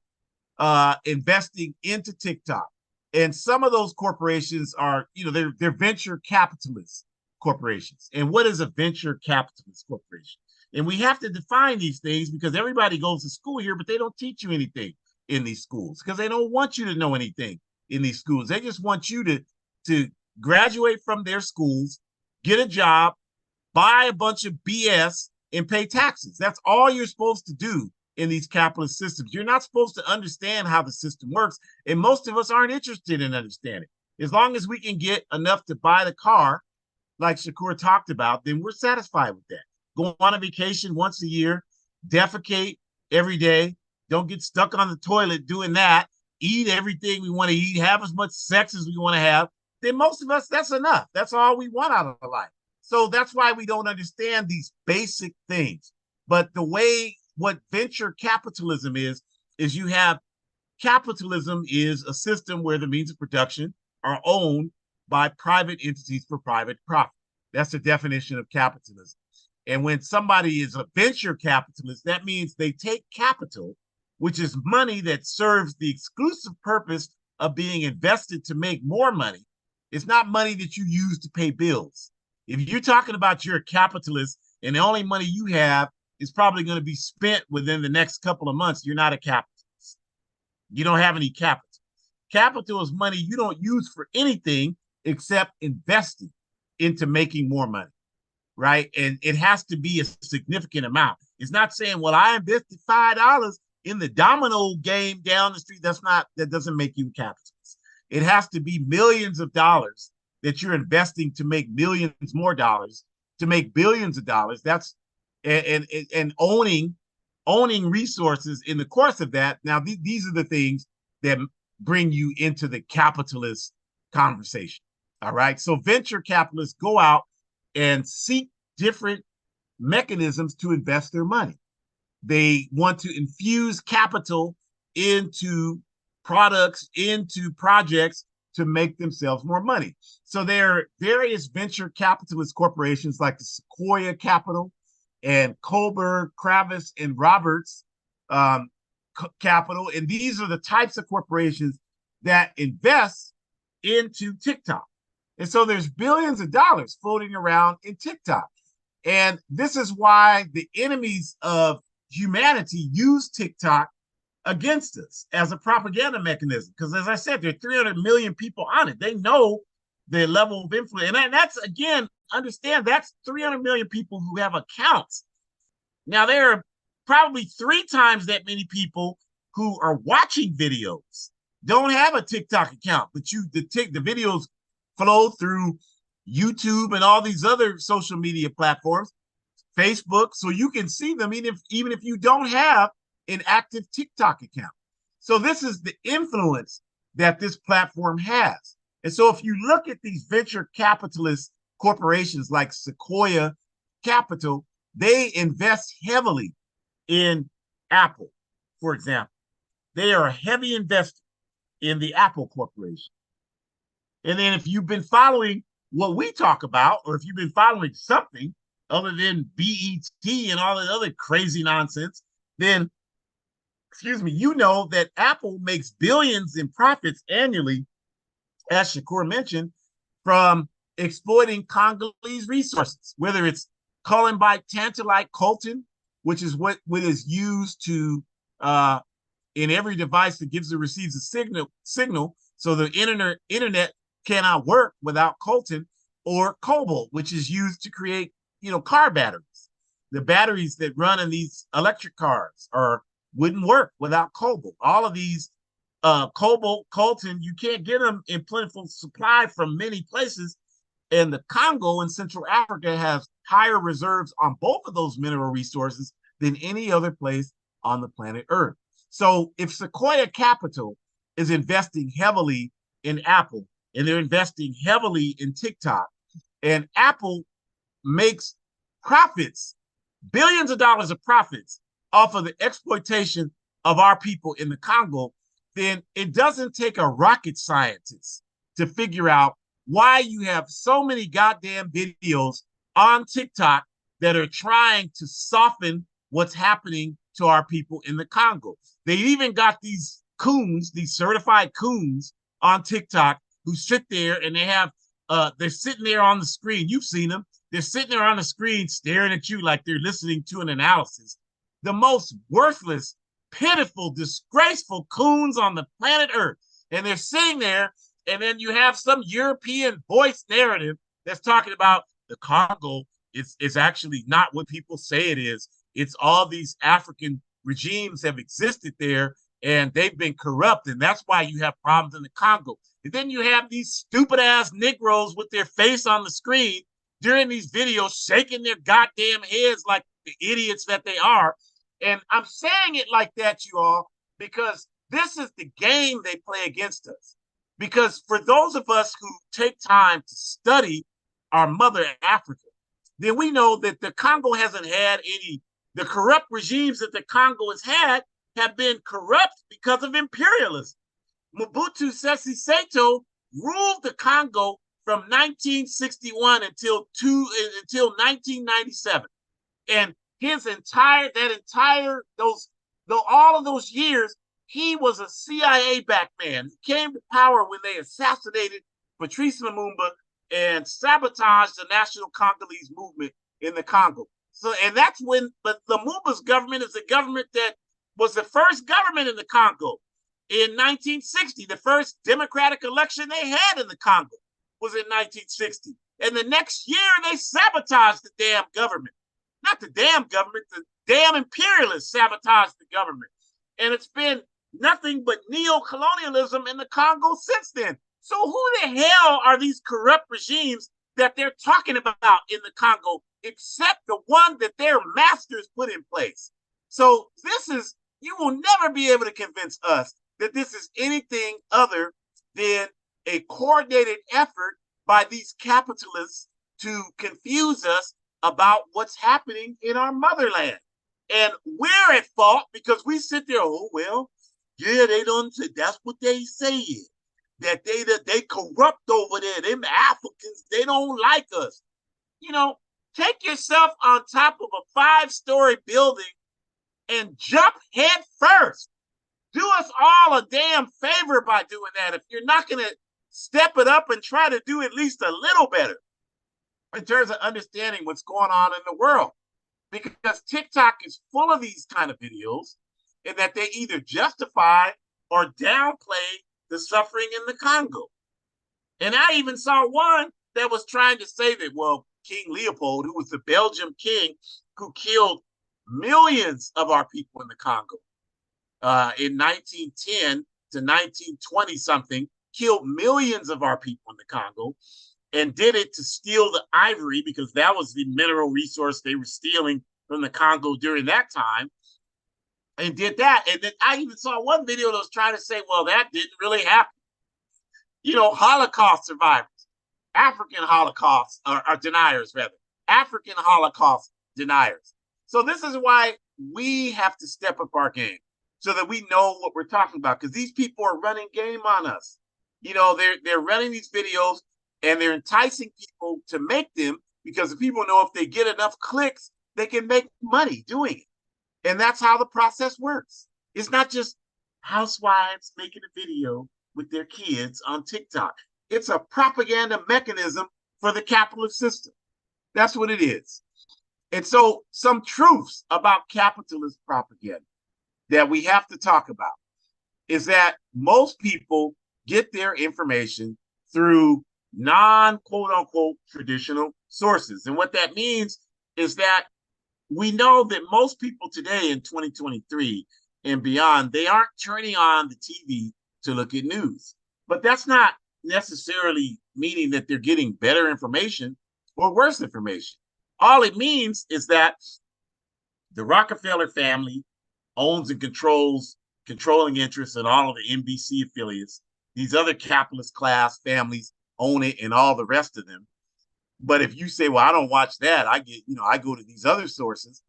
investing into TikTok. And some of those corporations are, they're venture capitalist corporations. And what is a venture capitalist corporation? And we have to define these things, because everybody goes to school here, but they don't teach you anything in these schools, because they don't want you to know anything in these schools. They just want you to graduate from their schools, get a job, buy a bunch of BS, and pay taxes. That's all you're supposed to do in these capitalist systems. You're not supposed to understand how the system works, and most of us aren't interested in understanding. As long as we can get enough to buy the car, like Shakur talked about, then we're satisfied with that. Go on a vacation once a year, defecate every day, don't get stuck on the toilet doing that, eat everything we want to eat, have as much sex as we want to have, then most of us, that's enough. That's all we want out of life. So that's why we don't understand these basic things. But what venture capitalism is you have capitalism is a system where the means of production are owned by private entities for private profit. That's the definition of capitalism. And when somebody is a venture capitalist, that means they take capital, which is money that serves the exclusive purpose of being invested to make more money. It's not money that you use to pay bills. If you're talking about you're a capitalist and the only money you have is probably going to be spent within the next couple of months, you're not a capitalist. You don't have any capital. Capital is money you don't use for anything except investing into making more money, right? And it has to be a significant amount. It's not saying, well, I invested $5 in the domino game down the street. That doesn't make you a capitalist. It has to be millions of dollars that you're investing to make millions more dollars, to make billions of dollars. That's and owning resources in the course of that. Now, these are the things that bring you into the capitalist conversation. All right. So venture capitalists go out and seek different mechanisms to invest their money. They want to infuse capital into products, into projects to make themselves more money. So there are various venture capitalist corporations like the Sequoia Capital and Kohlberg, Kravis, and Roberts Capital. And these are the types of corporations that invest into TikTok. And so there's billions of dollars floating around in TikTok. And this is why the enemies of humanity use TikTok against us as a propaganda mechanism. Because as I said, there are 300 million people on it. They know the level of influence. And that's, again, understand that's 300 million people who have accounts. Now, there are probably 3 times that many people who are watching videos, don't have a TikTok account, but the videos flow through YouTube and all these other social media platforms, Facebook, so you can see them even if you don't have an active TikTok account. So this is the influence that this platform has. And so if you look at these venture capitalist corporations like Sequoia Capital, they invest heavily in Apple, for example. They are a heavy investor in the Apple Corporation. And then if you've been following what we talk about, or if you've been following something other than BET and all the other crazy nonsense, then, excuse me, you know that Apple makes billions in profits annually, as Shakur mentioned, from exploiting Congolese resources, whether it's columbite tantalite coltan, which is what is used to in every device that gives or receives a signal, so the internet cannot work without coltan, or cobalt, which is used to create, car batteries. The batteries that run in these electric cars wouldn't work without cobalt. All of these cobalt, coltan, you can't get them in plentiful supply from many places. And the Congo in Central Africa has higher reserves on both of those mineral resources than any other place on the planet Earth. So if Sequoia Capital is investing heavily in Apple, and they're investing heavily in TikTok, and Apple makes profits, billions of dollars of profits off of the exploitation of our people in the Congo, then it doesn't take a rocket scientist to figure out why you have so many goddamn videos on TikTok that are trying to soften what's happening to our people in the Congo. They even got these coons, these certified coons on TikTok who sit there and they're sitting there on the screen. You've seen them. They're sitting there on the screen staring at you like they're listening to an analysis. The most worthless, pitiful, disgraceful coons on the planet Earth. And they're sitting there, and then you have some European voice narrative that's talking about the Congo is actually not what people say it is. It's all these African regimes have existed there, and they've been corrupt, and that's why you have problems in the Congo. And then you have these stupid-ass Negroes with their face on the screen during these videos shaking their goddamn heads like the idiots that they are. And I'm saying it like that, you all, because this is the game they play against us. Because for those of us who take time to study our mother Africa, then we know that the Congo hasn't had the corrupt regimes that the Congo has had have been corrupt because of imperialism. Mobutu Sese Seko ruled the Congo from 1961 until 1997. And all of those years, he was a CIA-backed man. He came to power when they assassinated Patrice Lumumba and sabotaged the National Congolese movement in the Congo. And that's when, but Lumumba's government is a government that was the first government in the Congo in 1960. The first democratic election they had in the Congo was in 1960. And the next year, they sabotaged the damn government. Not the damn government, the damn imperialists sabotaged the government. And it's been nothing but neo-colonialism in the Congo since then. So who the hell are these corrupt regimes that they're talking about in the Congo, except the one that their masters put in place? So you will never be able to convince us that this is anything other than a coordinated effort by these capitalists to confuse us about what's happening in our motherland. And we're at fault because we sit there, oh, well, yeah, they don't say that's what they say. That they corrupt over there. Them Africans, they don't like us. Take yourself on top of a 5-story building and jump head first. Do us all a damn favor by doing that. If you're not going to step it up and try to do at least a little better in terms of understanding what's going on in the world. Because TikTok is full of these kind of videos, and that they either justify or downplay the suffering in the Congo. And I even saw one that was trying to say that, well, King Leopold, who was the Belgian king who killed millions of our people in the Congo in 1910 to 1920 something, killed millions of our people in the Congo, and did it to steal the ivory, because that was the mineral resource they were stealing from the Congo during that time, and did that. And then I even saw one video that was trying to say, well, that didn't really happen. Holocaust survivors, African Holocaust, or deniers rather, African Holocaust deniers. So this is why we have to step up our game so that we know what we're talking about, because these people are running game on us. They're running these videos and they're enticing people to make them, because the people know if they get enough clicks, they can make money doing it. And that's how the process works. It's not just housewives making a video with their kids on TikTok. It's a propaganda mechanism for the capitalist system. That's what it is. And so some truths about capitalist propaganda that we have to talk about is that most people get their information through non-quote unquote traditional sources. And what that means is that we know that most people today in 2023 and beyond, they aren't turning on the TV to look at news. But that's not necessarily meaning that they're getting better information or worse information. All it means is that the Rockefeller family owns and controlling interests in all of the NBC affiliates. These other capitalist class families own it and all the rest of them. But if you say, well, I don't watch that, I go to these other sources,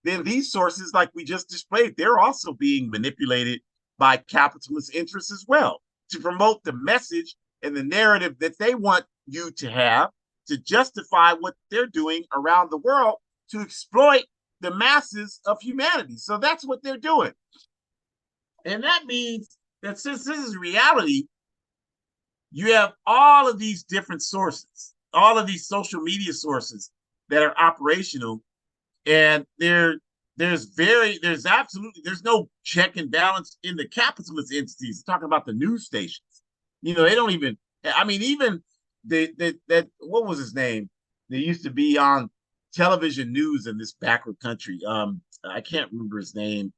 then these sources, like we just displayed, they're also being manipulated by capitalist interests as well to promote the message and the narrative that they want you to have to justify what they're doing around the world to exploit the masses of humanity. So that's what they're doing. And that means that since this is reality, you have all of these different sources, all of these social media sources that are operational, and there's no check and balance in the capitalist entities. I'm talking about the news stations. They don't even, even that what was his name? They used to be on television news in this backward country. I can't remember his name.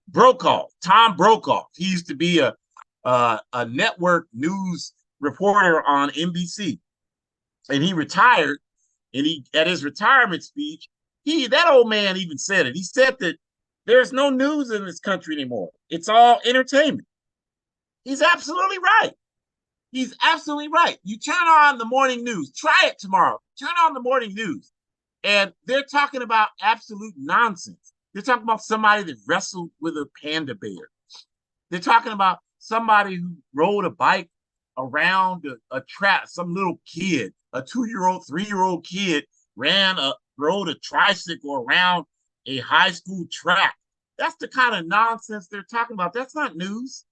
Brokaw, Tom Brokaw. He used to be a network news reporter on NBC, and he retired. And at his retirement speech, that old man even said it. He said that there's no news in this country anymore. It's all entertainment. He's absolutely right. He's absolutely right. You turn on the morning news. Try it tomorrow. Turn on the morning news, and they're talking about absolute nonsense. They're talking about somebody that wrestled with a panda bear. They're talking about somebody who rode a bike around a track, some little kid, a 2-year-old, 3-year-old kid rode a tricycle around a high school track. That's the kind of nonsense they're talking about. That's not news.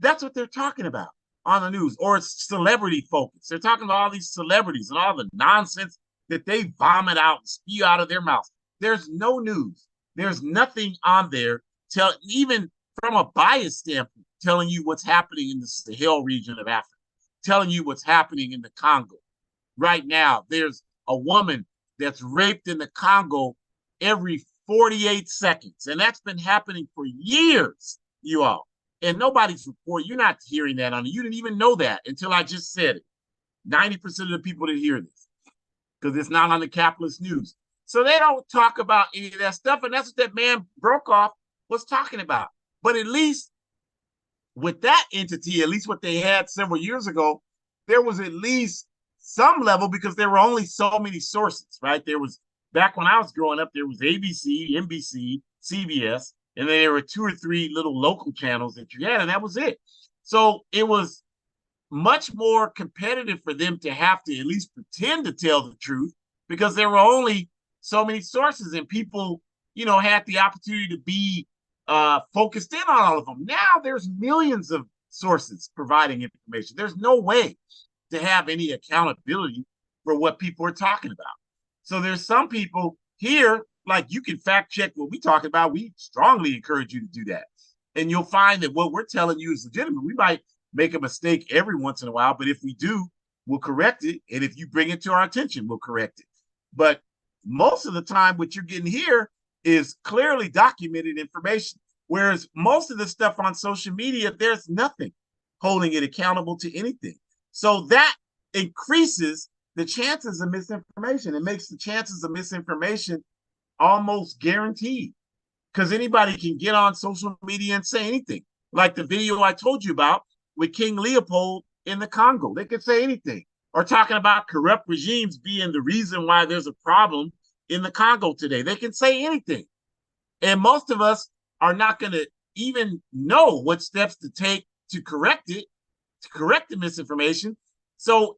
That's what they're talking about on the news. Or it's celebrity focus. They're talking about all these celebrities and all the nonsense that they vomit out and spew out of their mouths. There's no news. There's nothing on there even from a bias standpoint, telling you what's happening in the Sahel region of Africa, telling you what's happening in the Congo. Right now, there's a woman that's raped in the Congo every 48 seconds. And that's been happening for years, you all. And nobody's reporting. You're not hearing that on it. You didn't even know that until I just said it. 90% of the people that hear this, because it's not on the capitalist news. So they don't talk about any of that stuff. And that's what that man Brokaw was talking about. But at least with that entity, at least what they had several years ago, there was at least some level, because there were only so many sources, right? There was, back when I was growing up, there was ABC, NBC, CBS, and then there were 2 or 3 little local channels that you had, and that was it. So it was much more competitive for them to have to at least pretend to tell the truth, because there were only so many sources, and people, had the opportunity to be focused in on all of them. Now there's millions of sources providing information. There's no way to have any accountability for what people are talking about. So there's some people here, like, you can fact check what we're talking about. We strongly encourage you to do that. And you'll find that what we're telling you is legitimate. We might make a mistake every once in a while, but if we do, we'll correct it. And if you bring it to our attention, we'll correct it. But most of the time, what you're getting here is clearly documented information. Whereas most of the stuff on social media, there's nothing holding it accountable to anything. So that increases the chances of misinformation. It makes the chances of misinformation almost guaranteed, because anybody can get on social media and say anything. Like the video I told you about with King Leopold in the Congo. They could say anything. Or talking about corrupt regimes being the reason why there's a problem in the Congo today. They can say anything. And most of us are not going to even know what steps to take to correct it, to correct the misinformation. So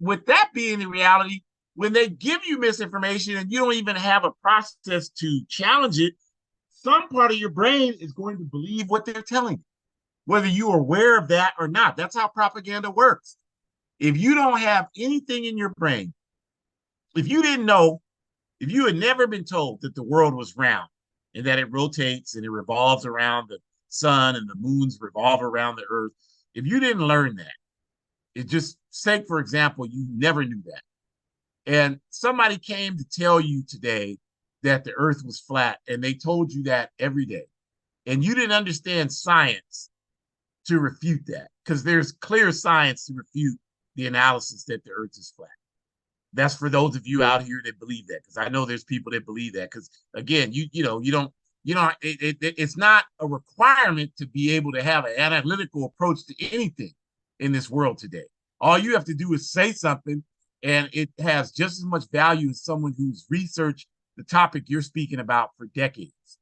with that being the reality, when they give you misinformation and you don't even have a process to challenge it, some part of your brain is going to believe what they're telling you, whether you are aware of that or not. That's how propaganda works. If you don't have anything in your brain, if you didn't know, if you had never been told that the world was round and that it rotates and it revolves around the sun and the moons revolve around the earth, if you didn't learn that, it just say, for example, you never knew that. And somebody came to tell you today that the earth was flat and they told you that every day. And you didn't understand science to refute that because there's clear science to refute the analysis that the earth is flat. That's for those of you out here that believe that, because I know there's people that believe that. Because again, it's not a requirement to be able to have an analytical approach to anything in this world today. All you have to do is say something, and it has just as much value as someone who's researched the topic you're speaking about for decades.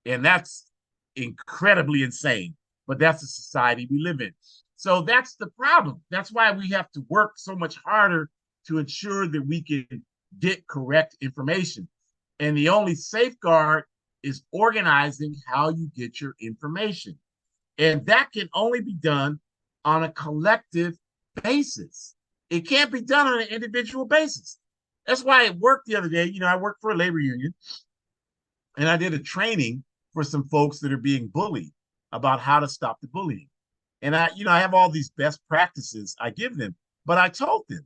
And that's incredibly insane, but that's the society we live in. So that's the problem. That's why we have to work so much harder to ensure that we can get correct information. And the only safeguard is organizing how you get your information. And that can only be done on a collective basis. It can't be done on an individual basis. That's why at work the other day, I work for a labor union, and I did a training for some folks that are being bullied about how to stop the bullying. And I have all these best practices I give them, but I told them,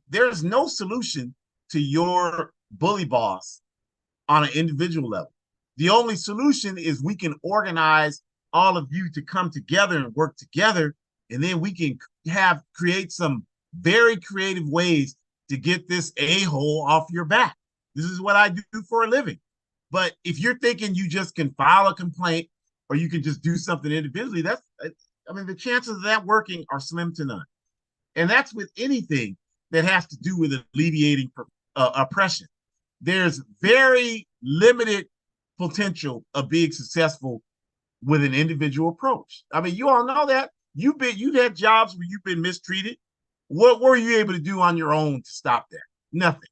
there's no solution to your bully boss on an individual level. The only solution is we can organize all of you to come together and work together, and then we can create some very creative ways to get this a-hole off your back. This is what I do for a living. But if you're thinking you just can file a complaint or you can just do something individually, the chances of that working are slim to none. And that's with anything that has to do with alleviating oppression. There's very limited potential of being successful with an individual approach. You all know that. You've had jobs where you've been mistreated. What were you able to do on your own to stop that? Nothing.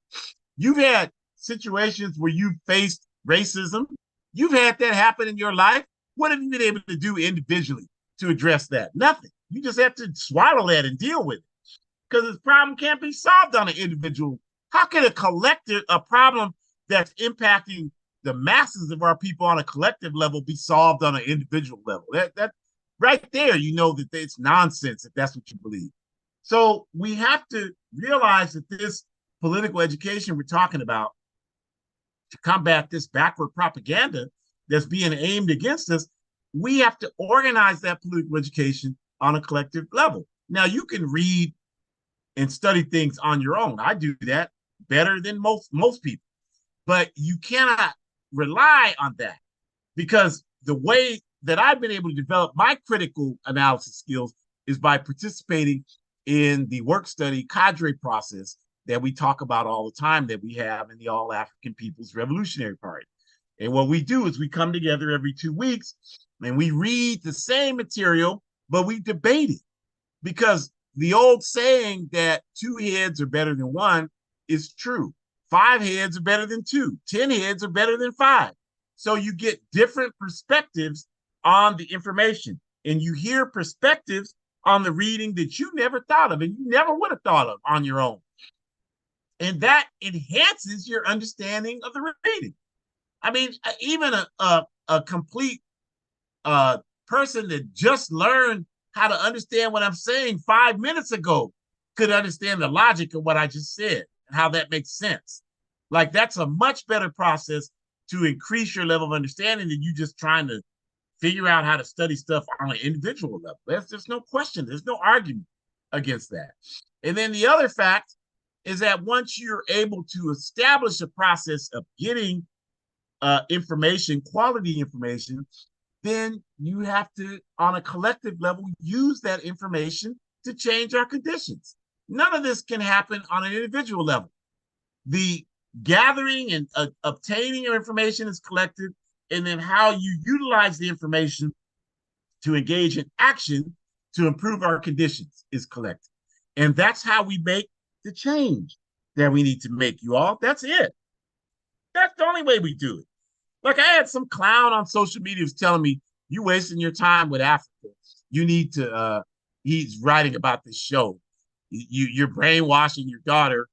You've had situations where you've faced racism. You've had that happen in your life. What have you been able to do individually to address that? Nothing. You just have to swallow that and deal with it, because this problem can't be solved on an individual. How can a problem that's impacting the masses of our people on a collective level be solved on an individual level? That right there, that it's nonsense if that's what you believe. So we have to realize that this political education we're talking about to combat this backward propaganda that's being aimed against us, we have to organize that political education on a collective level. Now, you can read and study things on your own. I do that better than most people. But you cannot rely on that, because the way that I've been able to develop my critical analysis skills is by participating in the work study cadre process that we talk about all the time, that we have in the All African People's Revolutionary Party. And what we do is we come together every 2 weeks and we read the same material, but we debate it. Because the old saying that 2 heads are better than 1 is true. 5 heads are better than 2. 10 heads are better than 5. So you get different perspectives on the information, and you hear perspectives on the reading that you never thought of and you never would have thought of on your own. And that enhances your understanding of the reading. Even a complete person that just learned how to understand what I'm saying 5 minutes ago could understand the logic of what I just said and how that makes sense. Like, that's a much better process to increase your level of understanding than you just trying to figure out how to study stuff on an individual level. There's no question. There's no argument against that. And then the other fact is that once you're able to establish a process of getting information, quality information, then you have to, on a collective level, use that information to change our conditions. None of this can happen on an individual level. The gathering and obtaining your information is collected, and then how you utilize the information to engage in action to improve our conditions is collected. And that's how we make the change that we need to make, you all. That's it. That's the only way we do it. Like, I had some clown on social media was telling me, you wasting your time with Africa. You need to, he's writing about this show. You're brainwashing your daughter,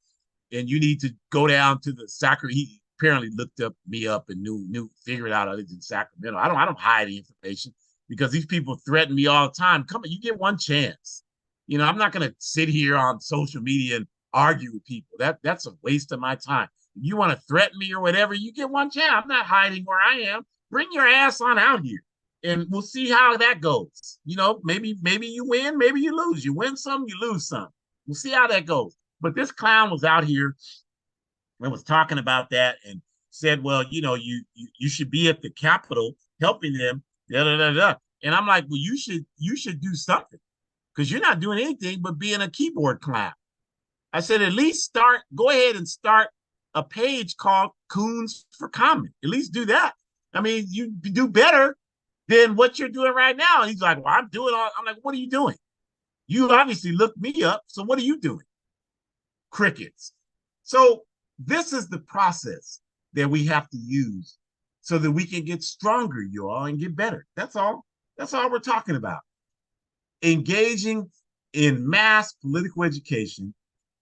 and you need to go down to the Sacramento. He apparently looked me up and figured out I lived in Sacramento. I don't hide the information because these people threaten me all the time. Come on, you get one chance. You know, I'm not going to sit here on social media and argue with people. That's a waste of my time. If you want to threaten me or whatever, you get one chance. I'm not hiding where I am. Bring your ass on out here, and we'll see how that goes. You know, maybe you win, maybe you lose. You win some, you lose some. We'll see how that goes. But this clown was out here and was talking about that and said, well, you know, you should be at the Capitol helping them. Da, da, da, da. And I'm like, well, you should do something, because you're not doing anything but being a keyboard clown. I said, at least go ahead and start a page called Coons for Comment. At least do that. I mean, you do better than what you're doing right now. And he's like, well, I'm like, what are you doing? You obviously looked me up. So what are you doing? Crickets. So this is the process that we have to use so that we can get stronger, you all, and get better. That's all. That's all we're talking about. Engaging in mass political education,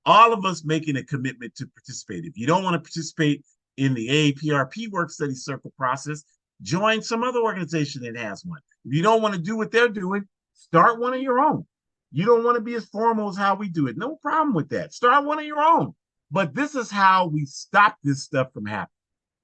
all of us making a commitment to participate. If you don't want to participate in the AAPRP Work Study Circle process, join some other organization that has one. If you don't want to do what they're doing, start one of your own. You don't want to be as formal as how we do it. No problem with that. Start one of your own. But this is how we stop this stuff from happening.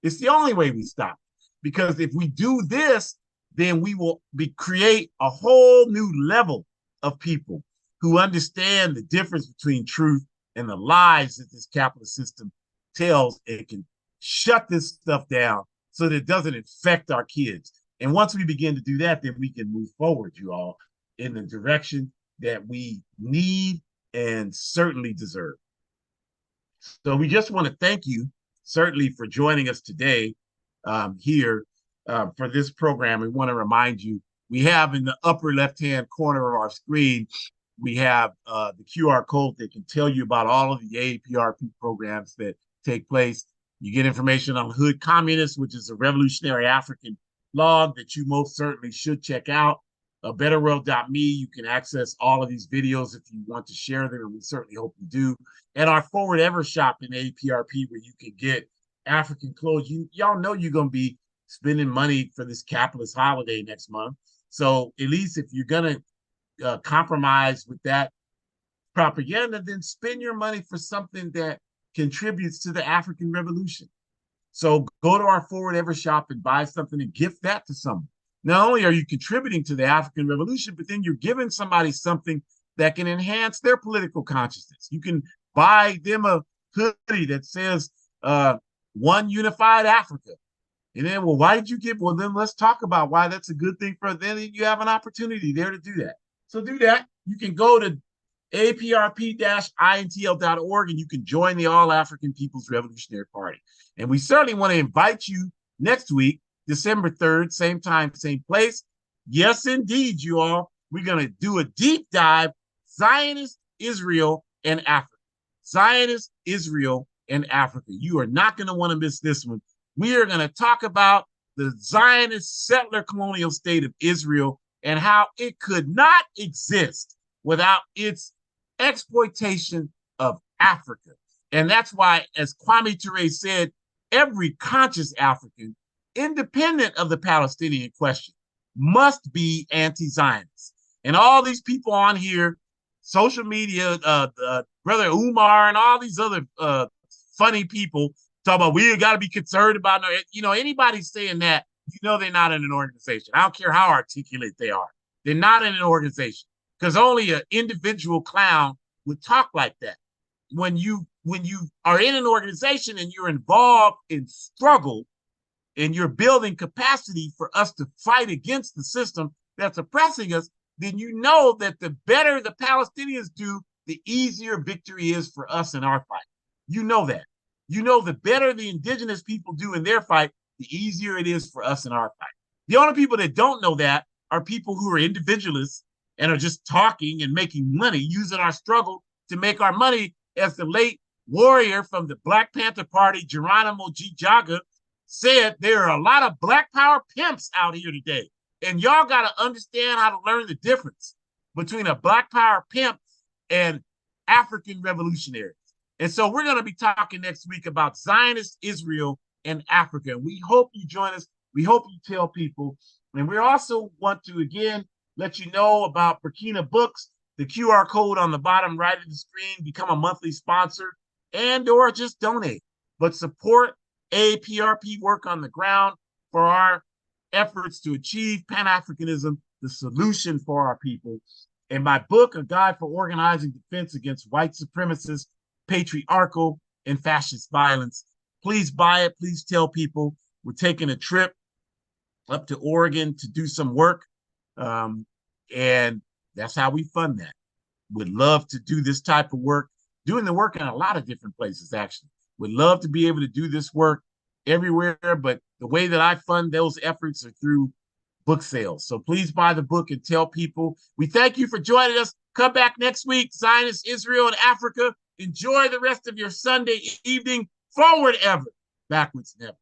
It's the only way we stop it. Because if we do this, then we will create a whole new level of people who understand the difference between truth and the lies that this capitalist system tells. It can shut this stuff down so that it doesn't infect our kids. And once we begin to do that, then we can move forward, you all, in the direction that we need and certainly deserve. So we just want to thank you, certainly, for joining us today here for this program. We want to remind you, we have in the upper left-hand corner of our screen, we have the QR code that can tell you about all of the AAPRP programs that take place. You get information on Hood Communists, which is a revolutionary African blog that you most certainly should check out. Betterworld.me, you can access all of these videos if you want to share them, and we certainly hope you do. And our Forward Ever shop in AAPRP, where you can get African clothes. Y'all know you're going to be spending money for this capitalist holiday next month. So at least if you're going to compromise with that propaganda, then spend your money for something that contributes to the African Revolution. So go to our Forward Ever shop and buy something and gift that to someone. Not only are you contributing to the African Revolution, but then you're giving somebody something that can enhance their political consciousness. You can buy them a hoodie that says One Unified Africa. And then, well, why did you give? Well, then let's talk about why that's a good thing for them. Then you have an opportunity there to do that. So do that. You can go to aprp-intl.org and you can join the All African People's Revolutionary Party. And we certainly want to invite you next week, December 3rd, same time, same place. Yes, indeed, you all. We're going to do a deep dive, Zionist Israel and Africa. Zionist Israel and Africa. You are not going to want to miss this one. We are going to talk about the Zionist settler colonial state of Israel and how it could not exist without its exploitation of Africa. And that's why, as Kwame Ture said, every conscious African, independent of the Palestinian question, must be anti-Zionist. And all these people on here, social media, Brother Umar and all these other funny people talk about we got to be concerned about, anybody saying that, they're not in an organization. I don't care how articulate they are. They're not in an organization, because only an individual clown would talk like that. When you are in an organization and you're involved in struggle and you're building capacity for us to fight against the system that's oppressing us, then you know that the better the Palestinians do, the easier victory is for us in our fight. You know that. You know, the better the indigenous people do in their fight, the easier it is for us in our fight. The only people that don't know that are people who are individualists and are just talking and making money, using our struggle to make our money, as the late warrior from the Black Panther Party, Geronimo G. Jaga, said. There are a lot of Black power pimps out here today. And y'all got to understand how to learn the difference between a Black power pimp and African revolutionaries. And so we're going to be talking next week about Zionist Israel and Africa. And we hope you join us. We hope you tell people. And we also want to, again, let you know about Burkina Books, the QR code on the bottom right of the screen, become a monthly sponsor and or just donate. But support APRP work on the ground for our efforts to achieve Pan-Africanism, the solution for our people. And my book, A Guide for Organizing Defense Against White Supremacist, Patriarchal, and Fascist Violence. Please buy it. Please tell people. We're taking a trip up to Oregon to do some work. And that's how we fund that. Would love to do this type of work, doing the work in a lot of different places, actually. Would love to be able to do this work everywhere, but the way that I fund those efforts are through book sales. So please buy the book and tell people. We thank you for joining us. Come back next week, Zionist Israel and Africa. Enjoy the rest of your Sunday evening. Forward ever, backwards never.